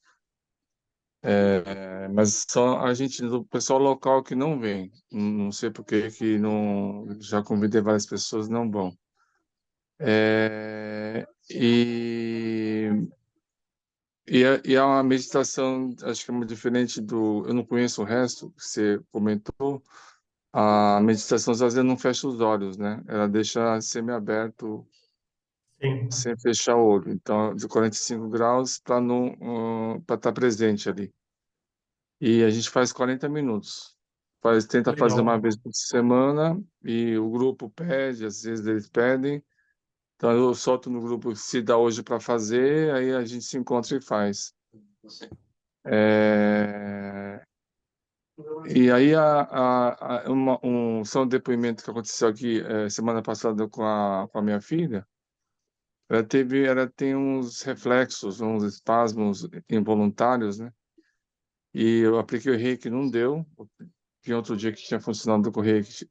mas só a gente, do pessoal local que não vem. Não sei por que não, já convidei várias pessoas, não vão. É, e é uma meditação, acho que é muito diferente do. Eu não conheço o resto que você comentou. A meditação às vezes não fecha os olhos, né? Ela deixa semi-aberto, Sim, sem fechar o olho. Então, de 45 graus para não para estar presente ali. E a gente faz 40 minutos. Tenta fazer uma legal. vez por semana, e o grupo pede, às vezes eles pedem. Então eu solto no grupo se dá hoje para fazer, aí a gente se encontra e faz. É, E aí só um depoimento que aconteceu aqui semana passada com a minha filha. Ela tem uns reflexos, uns espasmos involuntários, né? E eu apliquei o reiki, não deu. tinha outro dia que tinha funcionado do correio, que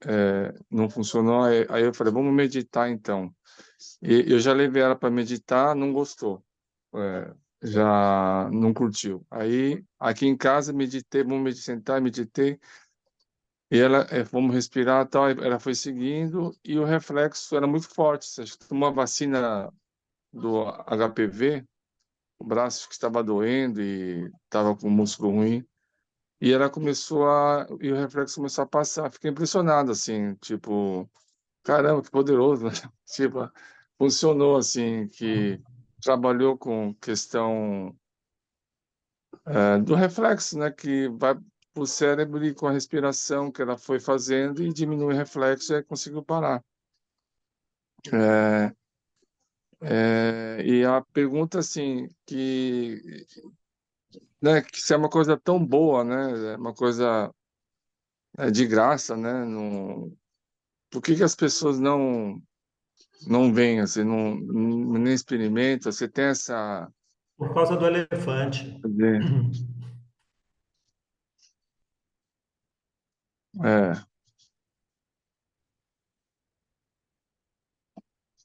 não funcionou, aí eu falei, vamos meditar então. E eu já levei ela para meditar, não gostou, já não curtiu. Aí, aqui em casa, meditei, sentar, meditei, e ela, vamos respirar e tal, aí ela foi seguindo, e o reflexo era muito forte. Acho que tomou a vacina do HPV, o braço que estava doendo e estava com o músculo ruim. E ela e o reflexo começou a passar. Fiquei impressionado, assim, tipo, caramba, que poderoso, né? Tipo, funcionou, assim, que trabalhou com questão do reflexo, né? Que vai pro cérebro e com a respiração que ela foi fazendo e diminui o reflexo e aí conseguiu parar. É, e a pergunta, assim, né, que se é uma coisa tão boa, né? É uma coisa de graça, né? Não, por que que as pessoas não veem, assim, nem experimentam? Você tem essa... Por causa do elefante. É,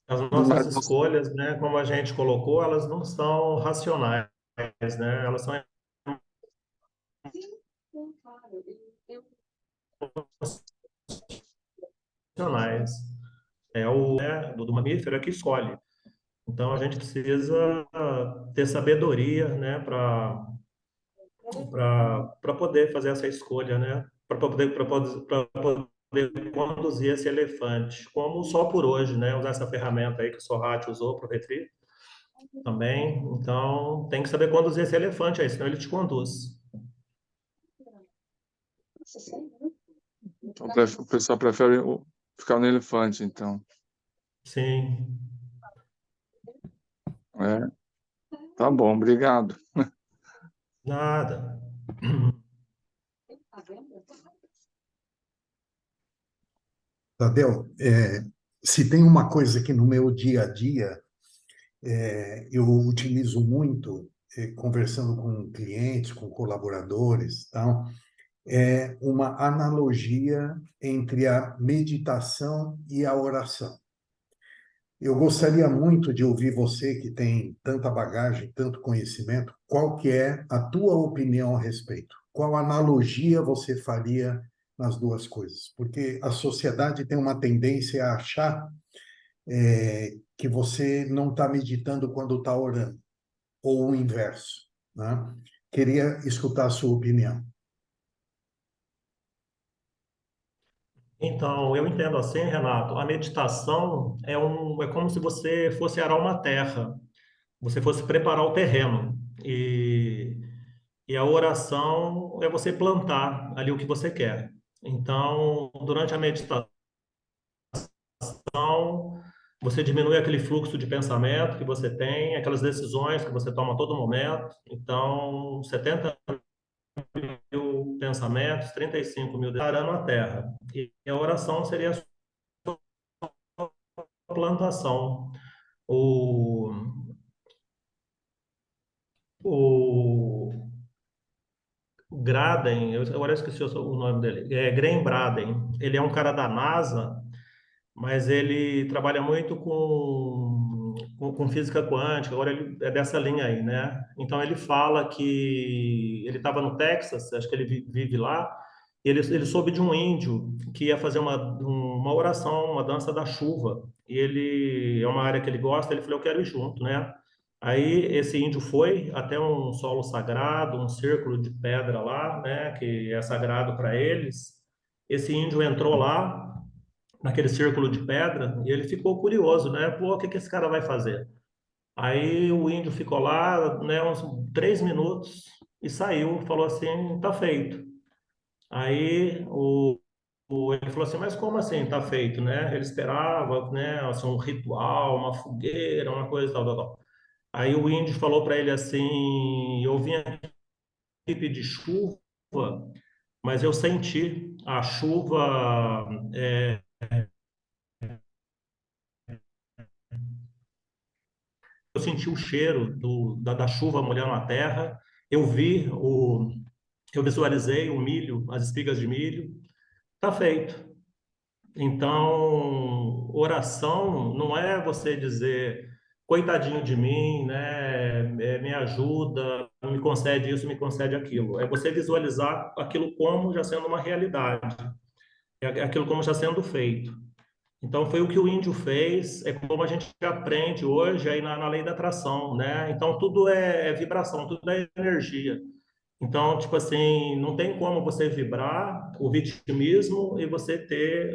As nossas mas escolhas, né, como a gente colocou, elas não são racionais, né? Elas são emocionais. Do mamífero é que escolhe. Então a gente precisa ter sabedoria, né, para poder fazer essa escolha, né? Para poder conduzir esse elefante, como só por hoje, né? Usar essa ferramenta aí que o Sorrati usou para o retriever também. Então, tem que saber conduzir esse elefante aí, senão ele te conduz. então, o pessoal prefere ficar no elefante, então. Sim, É, tá bom, obrigado. nada. Tadeu, se tem uma coisa que no meu dia a dia eu utilizo muito, conversando com clientes, com colaboradores, tal, é uma analogia entre a meditação e a oração. Eu gostaria muito de ouvir você, que tem tanta bagagem, tanto conhecimento, qual que é a tua opinião a respeito? Qual analogia você faria nas duas coisas? Porque a sociedade tem uma tendência a achar que você não está meditando quando está orando, ou o inverso, né? Queria escutar a sua opinião. Então, eu entendo assim, Renato, a meditação é como se você fosse arar uma terra, você fosse preparar o terreno. E a oração é você plantar ali o que você quer. Então, durante a meditação, você diminui aquele fluxo de pensamento que você tem, aquelas decisões que você toma a todo momento. Então, 70.000 pensamentos, 35.000 parando a terra. E a oração seria a sua plantação. O, o Graden, agora eu esqueci o nome dele, Graham Braden, ele é um cara da NASA, mas ele trabalha muito com física quântica, agora ele é dessa linha aí, né? Então ele fala que ele estava no Texas, acho que ele vive lá, e ele soube de um índio que ia fazer uma oração, uma dança da chuva, e ele é uma área que ele gosta, ele falou, eu quero ir junto, né? Aí esse índio foi até um solo sagrado, um círculo de pedra lá, né, que é sagrado para eles. Esse índio entrou lá naquele círculo de pedra e ele ficou curioso, né? Pô, o que que esse cara vai fazer? Aí o índio ficou lá, né, uns 3 minutos e saiu, falou assim, tá feito. Aí ele falou assim, mas como assim tá feito, né? Ele esperava, né, assim, um ritual, uma fogueira, uma coisa tal, tal, tal. Aí o índio falou para ele assim, eu vim aqui pedir chuva, mas eu senti a chuva, eu senti o cheiro da chuva molhando a terra, eu vi eu visualizei o milho, as espigas de milho, está feito. Então, oração não é você dizer, coitadinho de mim, né? Me ajuda, me concede isso, me concede aquilo. É você visualizar aquilo como já sendo uma realidade, é aquilo como já sendo feito. Então, foi o que o índio fez, é como a gente aprende hoje aí na lei da atração, né? Então, tudo é vibração, tudo é energia. Então, tipo assim, não tem como você vibrar o vitimismo e você ter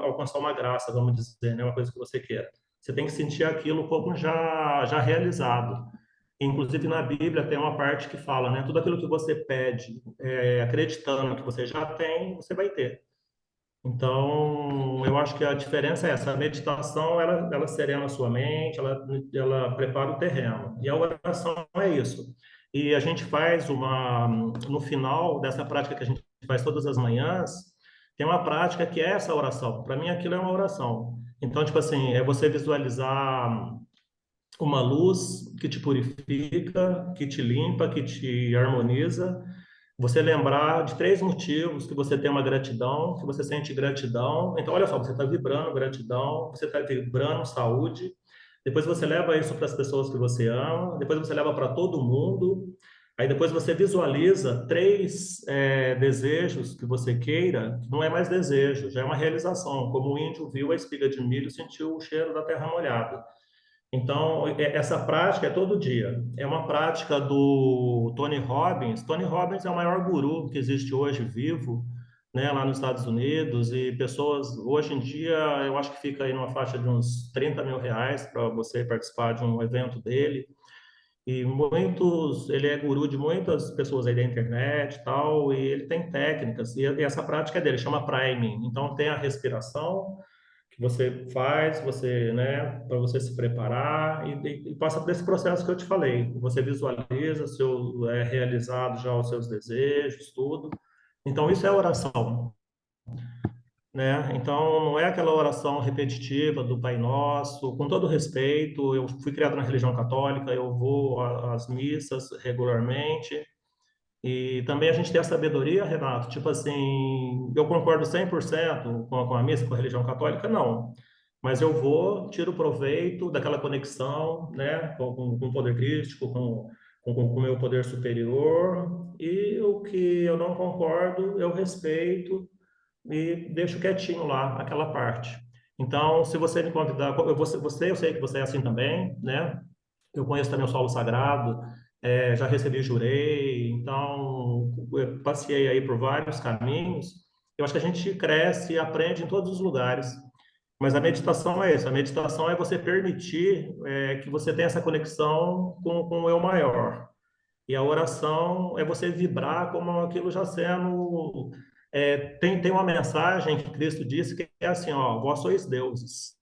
alcançar uma graça, vamos dizer, né? Uma coisa que você quer. Você tem que sentir aquilo como já realizado. Inclusive na Bíblia tem uma parte que fala, né? Tudo aquilo que você pede, acreditando que você já tem, você vai ter. Então, eu acho que a diferença é essa. A meditação, ela serena a sua mente, ela prepara o terreno. E a oração é isso. E a gente faz no final dessa prática que a gente faz todas as manhãs, tem uma prática que é essa oração. Para mim, aquilo é uma oração. Então, tipo assim, é você visualizar uma luz que te purifica, que te limpa, que te harmoniza, você lembrar de 3 motivos que você tem uma gratidão, que você sente gratidão. Então, olha só, você está vibrando gratidão, você está vibrando saúde. Depois você leva isso para as pessoas que você ama. Depois você leva para todo mundo. Aí depois você visualiza 3 desejos que você queira, que não é mais desejo, já é uma realização. Como o índio viu a espiga de milho, sentiu o cheiro da terra molhada. Então, essa prática é todo dia. É uma prática do Tony Robbins. Tony Robbins é o maior guru que existe hoje vivo, né, lá nos Estados Unidos. E pessoas, hoje em dia, eu acho que fica aí numa faixa de uns R$ 30.000 para você participar de um evento dele. E ele é guru de muitas pessoas aí da internet e tal, e ele tem técnicas. E essa prática é dele, chama priming. Então, tem a respiração que você faz, né, para você se preparar e passa por esse processo que eu te falei. Você visualiza realizado já os seus desejos, tudo. Então, isso é oração, né? Então, não é aquela oração repetitiva do Pai Nosso. Com todo respeito, eu fui criado na religião católica, eu vou às missas regularmente, e também a gente tem a sabedoria, Renato, tipo assim, eu concordo 100% com a missa, com a religião católica, não. Mas eu vou, tiro proveito daquela conexão, né, com o poder crístico, com o meu poder superior, e o que eu não concordo, eu respeito e deixo quietinho lá, aquela parte. Então, se você me convidar, eu sei que você é assim também, né? Eu conheço também o solo sagrado, já recebi jurei, então eu passei aí por vários caminhos. Eu acho que a gente cresce e aprende em todos os lugares. Mas a meditação é isso, a meditação é você permitir que você tenha essa conexão com o eu maior. E a oração é você vibrar como aquilo já sendo. Tem uma mensagem que Cristo disse que é assim: ó, vós sois deuses.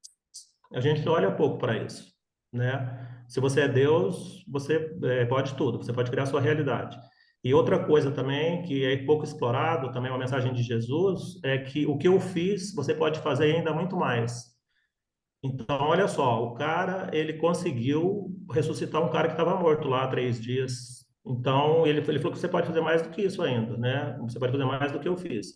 A gente olha pouco para isso, né? Se você é Deus, você pode tudo, você pode criar a sua realidade. E outra coisa também, que é pouco explorado, também é uma mensagem de Jesus, é que o que eu fiz, você pode fazer ainda muito mais. Então, olha só, o cara, ele conseguiu ressuscitar um cara que estava morto lá há 3 dias. Então, ele falou que você pode fazer mais do que isso ainda, né? Você pode fazer mais do que eu fiz.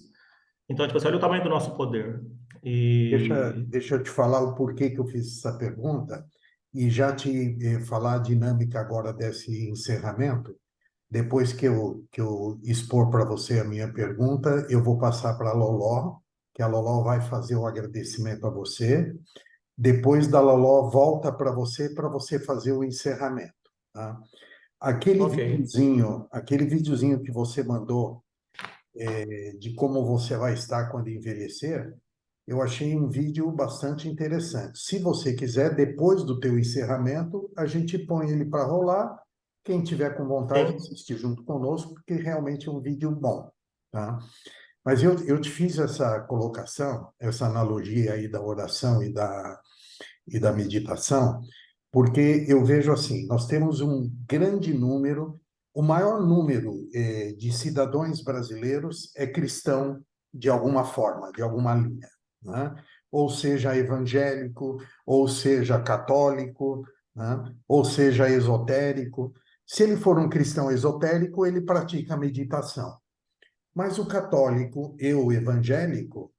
Então, tipo assim, olha o tamanho do nosso poder. E Deixa eu te falar o porquê que eu fiz essa pergunta e já te falar a dinâmica agora desse encerramento. Depois que eu expor para você a minha pergunta, eu vou passar para a Loló, que a Loló vai fazer o agradecimento a você. Depois da Loló, volta para você fazer o encerramento, tá? ok. Aquele videozinho que você mandou de como você vai estar quando envelhecer, eu achei um vídeo bastante interessante. Se você quiser, depois do teu encerramento, a gente põe ele para rolar. Quem tiver com vontade de Sim. assistir junto conosco, porque realmente é um vídeo bom, tá? Mas eu te fiz essa colocação, essa analogia aí da oração e da meditação, porque eu vejo assim, nós temos um grande número, o maior número de cidadãos brasileiros é cristão de alguma forma, de alguma linha, né? Ou seja evangélico, ou seja católico, né? Ou seja esotérico, Se ele for um cristão esotérico, ele pratica meditação. Mas o católico e o evangélico,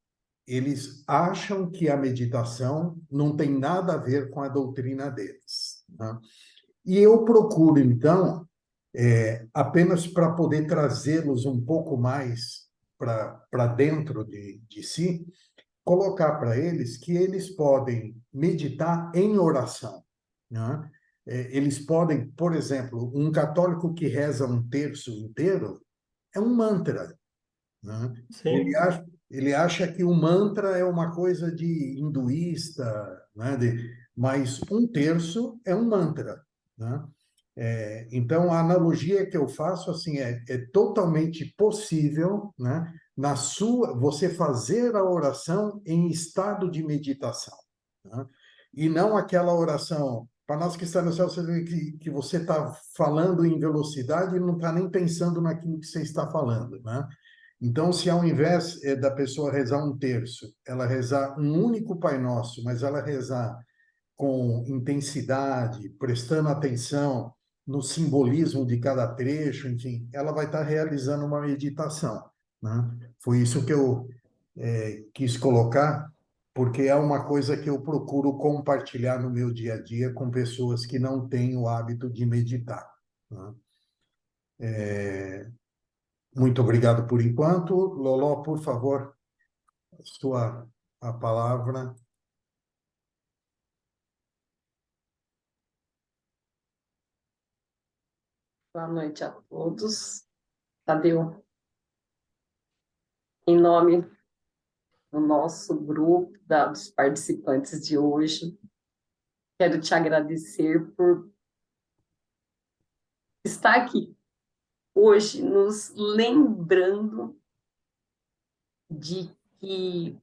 eles acham que a meditação não tem nada a ver com a doutrina deles, né? E eu procuro, então, apenas para poder trazê-los um pouco mais para dentro de si, colocar para eles que eles podem meditar em oração, né? Eles podem, por exemplo, um católico que reza um terço inteiro é um mantra, né? Ele Sim, acha, ele acha que o mantra é uma coisa de hinduísta, né? Mas um terço é um mantra, né? Então, a analogia que eu faço assim é totalmente possível, né? Você fazer a oração em estado de meditação, né? E não aquela oração. Para nós que estamos no céu, você vê que você está falando em velocidade e não está nem pensando naquilo que você está falando, né? Então, se ao invés da pessoa rezar um terço, ela rezar um único Pai Nosso, mas ela rezar com intensidade, prestando atenção no simbolismo de cada trecho, enfim, ela vai estar realizando uma meditação, né? Foi isso que eu quis colocar, porque é uma coisa que eu procuro compartilhar no meu dia a dia com pessoas que não têm o hábito de meditar, né? Muito obrigado por enquanto. Loló, por favor, a palavra. Boa noite a todos. Tadeu, em nome do nosso grupo, dos participantes de hoje, quero te agradecer por estar aqui hoje, nos lembrando de que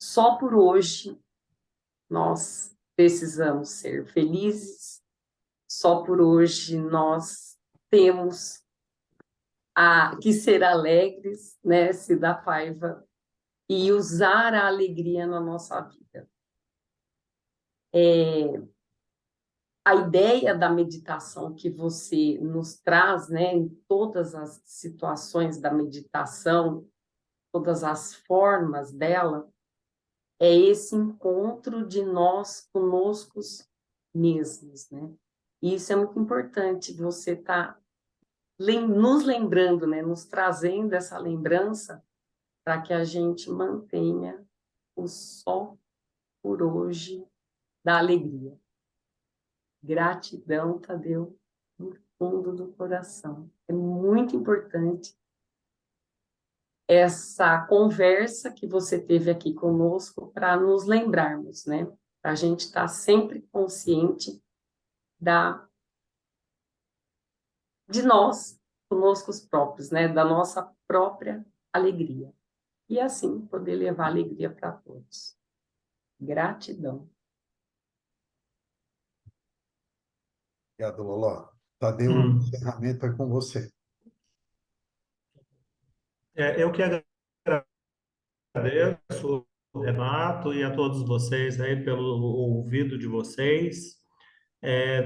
só por hoje nós precisamos ser felizes, só por hoje nós temos que ser alegres, né, se dar raiva e usar a alegria na nossa vida. A ideia da meditação que você nos traz, né, em todas as situações da meditação, todas as formas dela, é esse encontro de nós conosco mesmos, né? E isso é muito importante, você tá nos lembrando, né, nos trazendo essa lembrança para que a gente mantenha o só por hoje da alegria. Gratidão, Tadeu, no fundo do coração. É muito importante essa conversa que você teve aqui conosco para nos lembrarmos, né? Para a gente estar sempre consciente de nós, conosco próprios, né? Da nossa própria alegria. E assim poder levar alegria para todos. Gratidão. Obrigado, Loló. Tadeu, o hum. encerramento é com você. Eu que agradeço, Renato, e a todos vocês aí pelo ouvido de vocês.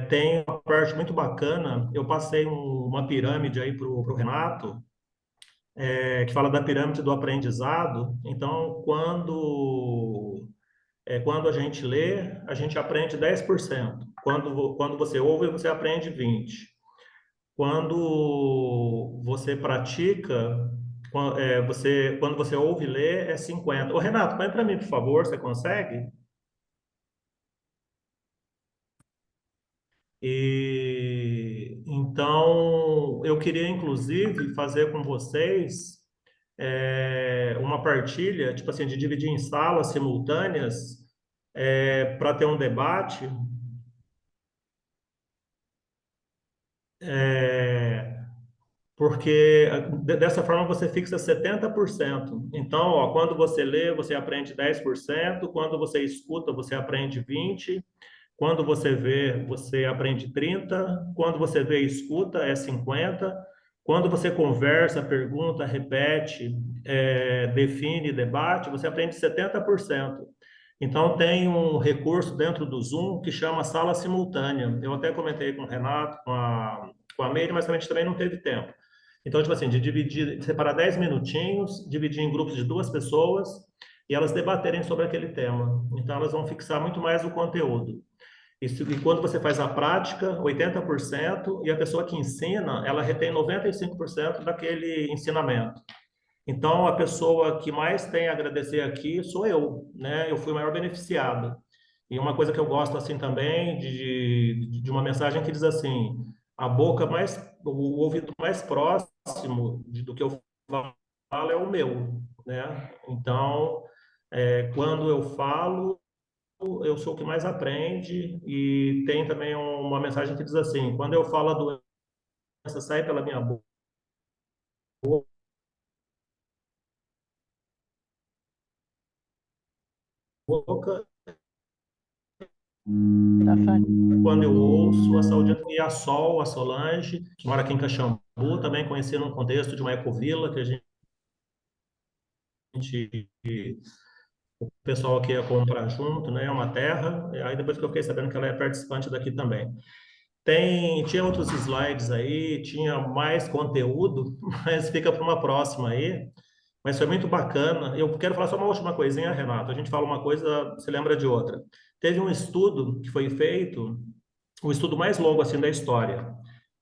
Tem uma parte muito bacana. Eu passei uma pirâmide aí para o Renato, que fala da pirâmide do aprendizado. Então, quando a gente lê, a gente aprende 10%. Quando você ouve, você aprende 20%. Quando você pratica, quando você ouve e lê, é 50%. Ô, Renato, põe para mim, por favor, você consegue? E então eu queria inclusive fazer com vocês uma partilha, tipo assim, de dividir em salas simultâneas para ter um debate. Porque dessa forma você fixa 70%. Então, ó, quando você lê, você aprende 10%, quando você escuta, você aprende 20%, quando você vê, você aprende 30%, quando você vê e escuta, é 50%, quando você conversa, pergunta, repete, define, debate, você aprende 70%. Então, tem um recurso dentro do Zoom que chama sala simultânea. Eu até comentei com o Renato, com a Meire, mas a gente também não teve tempo. Então, tipo assim, de dividir, de separar 10 minutinhos, dividir em grupos de 2 pessoas e elas debaterem sobre aquele tema. Então, elas vão fixar muito mais o conteúdo. E quando você faz a prática, 80%, e a pessoa que ensina, ela retém 95% daquele ensinamento. Então, a pessoa que mais tem a agradecer aqui sou eu, né? Eu fui o maior beneficiado. E uma coisa que eu gosto assim também de uma mensagem que diz assim: a boca mais, o ouvido mais próximo do que eu falo é o meu, né? Então, quando eu falo, eu sou o que mais aprende. E tem também uma mensagem que diz assim: quando eu falo a doença sai pela minha boca, Tá falhando. quando eu ouço a saúde e a Sol, a Solange, que mora aqui em Caxambu, também conheci num contexto de uma ecovila que a gente, o pessoal aqui ia comprar junto, né, uma terra. E aí depois que eu fiquei sabendo que ela é participante daqui também. Tinha outros slides aí, tinha mais conteúdo, mas fica para uma próxima aí. Mas foi muito bacana. Eu quero falar só uma última coisinha, Renato. A gente fala uma coisa, você lembra de outra. Teve um estudo que foi feito, o estudo mais longo assim da história.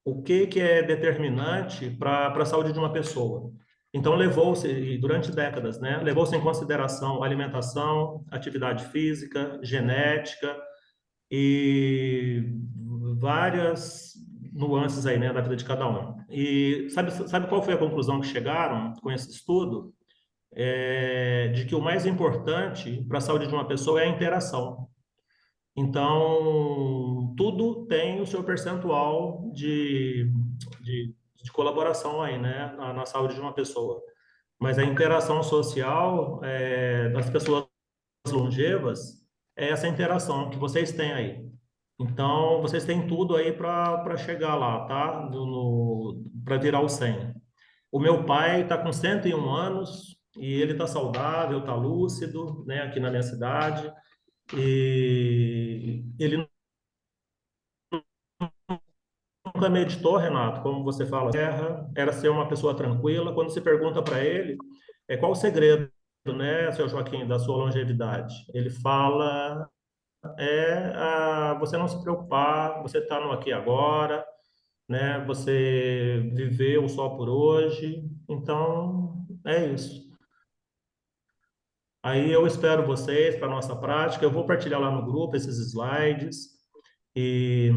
O que é determinante para a saúde de uma pessoa? Então levou-se, e durante décadas, né, levou-se em consideração alimentação, atividade física, genética e várias nuances aí, né, da vida de cada um. E sabe qual foi a conclusão que chegaram com esse estudo? De que o mais importante para a saúde de uma pessoa é a interação. Então, tudo tem o seu percentual de colaboração aí, né, na saúde de uma pessoa. Mas a interação social das pessoas longevas é essa interação que vocês têm aí. Então, vocês têm tudo aí para chegar lá, tá? Para virar o 100. O meu pai está com 101 anos e ele está saudável, está lúcido, né, aqui na minha cidade. E ele nunca meditou, Renato, como você fala, era ser uma pessoa tranquila. Quando se pergunta para ele, qual o segredo, né, seu Joaquim, da sua longevidade? Ele fala, você não se preocupar, você está no aqui e agora, né, você viveu só por hoje, então é isso. Aí eu espero vocês para a nossa prática. Eu vou partilhar lá no grupo esses slides e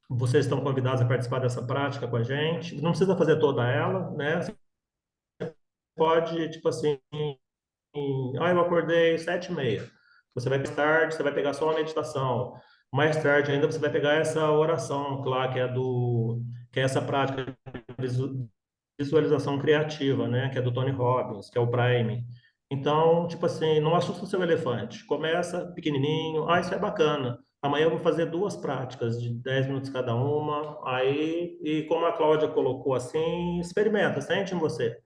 vocês estão convidados a participar dessa prática com a gente. Não precisa fazer toda ela, né? Você pode, tipo assim, eu acordei 7h30. Você vai mais tarde, você vai pegar só uma meditação. Mais tarde ainda você vai pegar essa oração lá, que é essa prática de visualização criativa, né? Que é do Tony Robbins, que é o Prime. Então, tipo assim, não assusta o seu elefante. Começa pequenininho. Isso é bacana. Amanhã eu vou fazer 2 práticas de 10 minutos cada uma. Aí, e como a Cláudia colocou assim, experimenta, sente em você,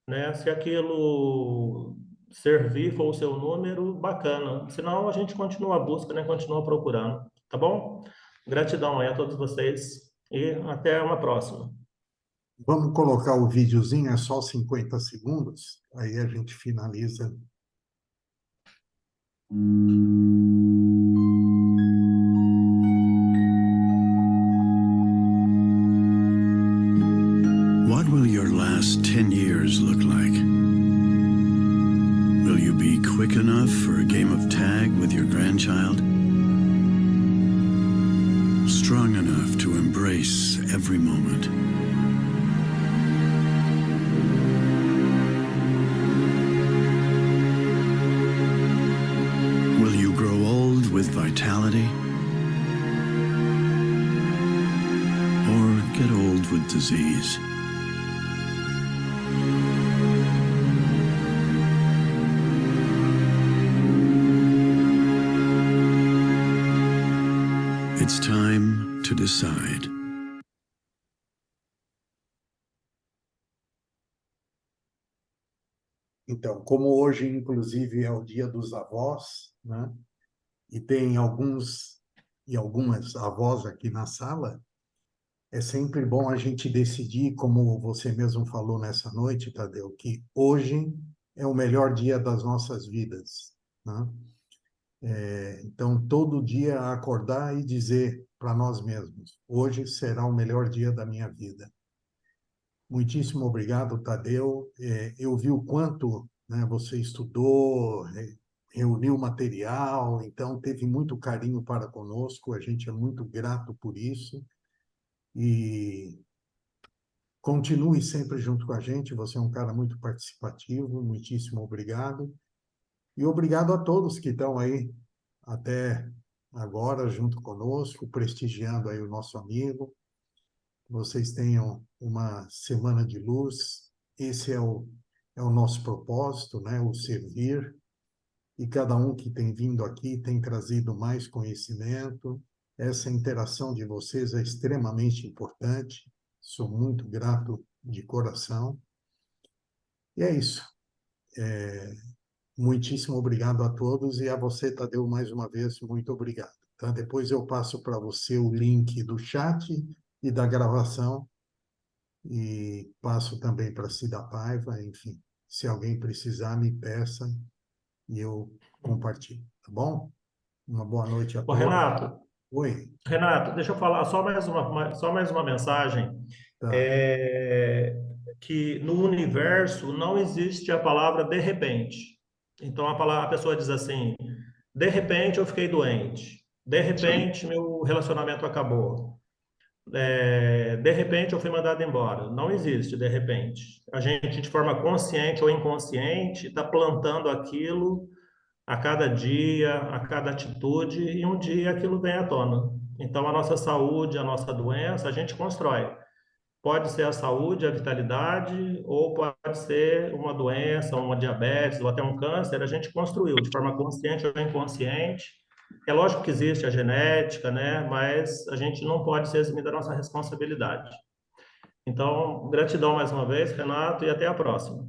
né? Se aquilo servir for o seu número, bacana. Senão a gente continua a busca, né? Continua procurando, tá bom? Gratidão aí a todos vocês e até uma próxima. Vamos colocar o videozinho, é só 50 segundos, aí a gente finaliza. What will your last 10 years look like? Will you be quick enough for a game of tag with your grandchild? Strong enough to embrace every moment? Will you grow old with vitality? Or get old with disease? It's time to decide. Então, como hoje, inclusive, é o Dia dos Avós, né? E tem alguns e algumas avós aqui na sala, é sempre bom a gente decidir, como você mesmo falou nessa noite, Tadeu, que hoje é o melhor dia das nossas vidas, né? Então, todo dia acordar e dizer para nós mesmos: hoje será o melhor dia da minha vida. Muitíssimo obrigado, Tadeu. Eu vi o quanto, né, você estudou, reuniu material, então teve muito carinho para conosco. A gente é muito grato por isso. E continue sempre junto com a gente. Você é um cara muito participativo. Muitíssimo obrigado. E obrigado a todos que estão aí até agora junto conosco, prestigiando aí o nosso amigo. Vocês tenham uma semana de luz. Esse é o nosso propósito, né? O servir. E cada um que tem vindo aqui tem trazido mais conhecimento. Essa interação de vocês é extremamente importante. Sou muito grato de coração. E é isso. Muitíssimo obrigado a todos e a você, Tadeu, mais uma vez, muito obrigado. Tá? Depois eu passo para você o link do chat e da gravação e passo também para a Cida Paiva, enfim. Se alguém precisar, me peça e eu compartilho, tá bom? Uma boa noite a Ô, todos. Renato, Oi, Deixa eu falar só mais uma mensagem. tá. Que no universo não existe a palavra de repente. Então a pessoa diz assim: de repente eu fiquei doente, de repente meu relacionamento acabou, de repente eu fui mandado embora. Não existe de repente. A gente, de forma consciente ou inconsciente, está plantando aquilo a cada dia, a cada atitude, e um dia aquilo vem à tona. Então a nossa saúde, a nossa doença, a gente constrói. Pode ser a saúde, a vitalidade, ou pode ser uma doença, uma diabetes, ou até um câncer. A gente construiu de forma consciente ou inconsciente. É lógico que existe a genética, né? Mas a gente não pode se eximir da nossa responsabilidade. Então, gratidão mais uma vez, Renato, e até a próxima.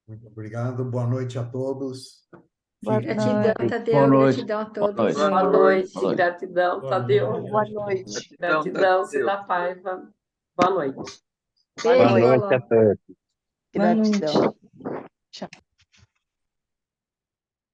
Muito obrigado. Boa noite a todos. Boa Fiquem noite. Gratidão, Boa Tadeu. noite. Gratidão a Boa todos. noite. Boa noite, Boa gratidão, Boa Tadeu. noite. Boa noite. Gratidão, Cida Paiva. Boa noite. Beijo, noite. Alan. Boa noite. Gratidão. Tchau.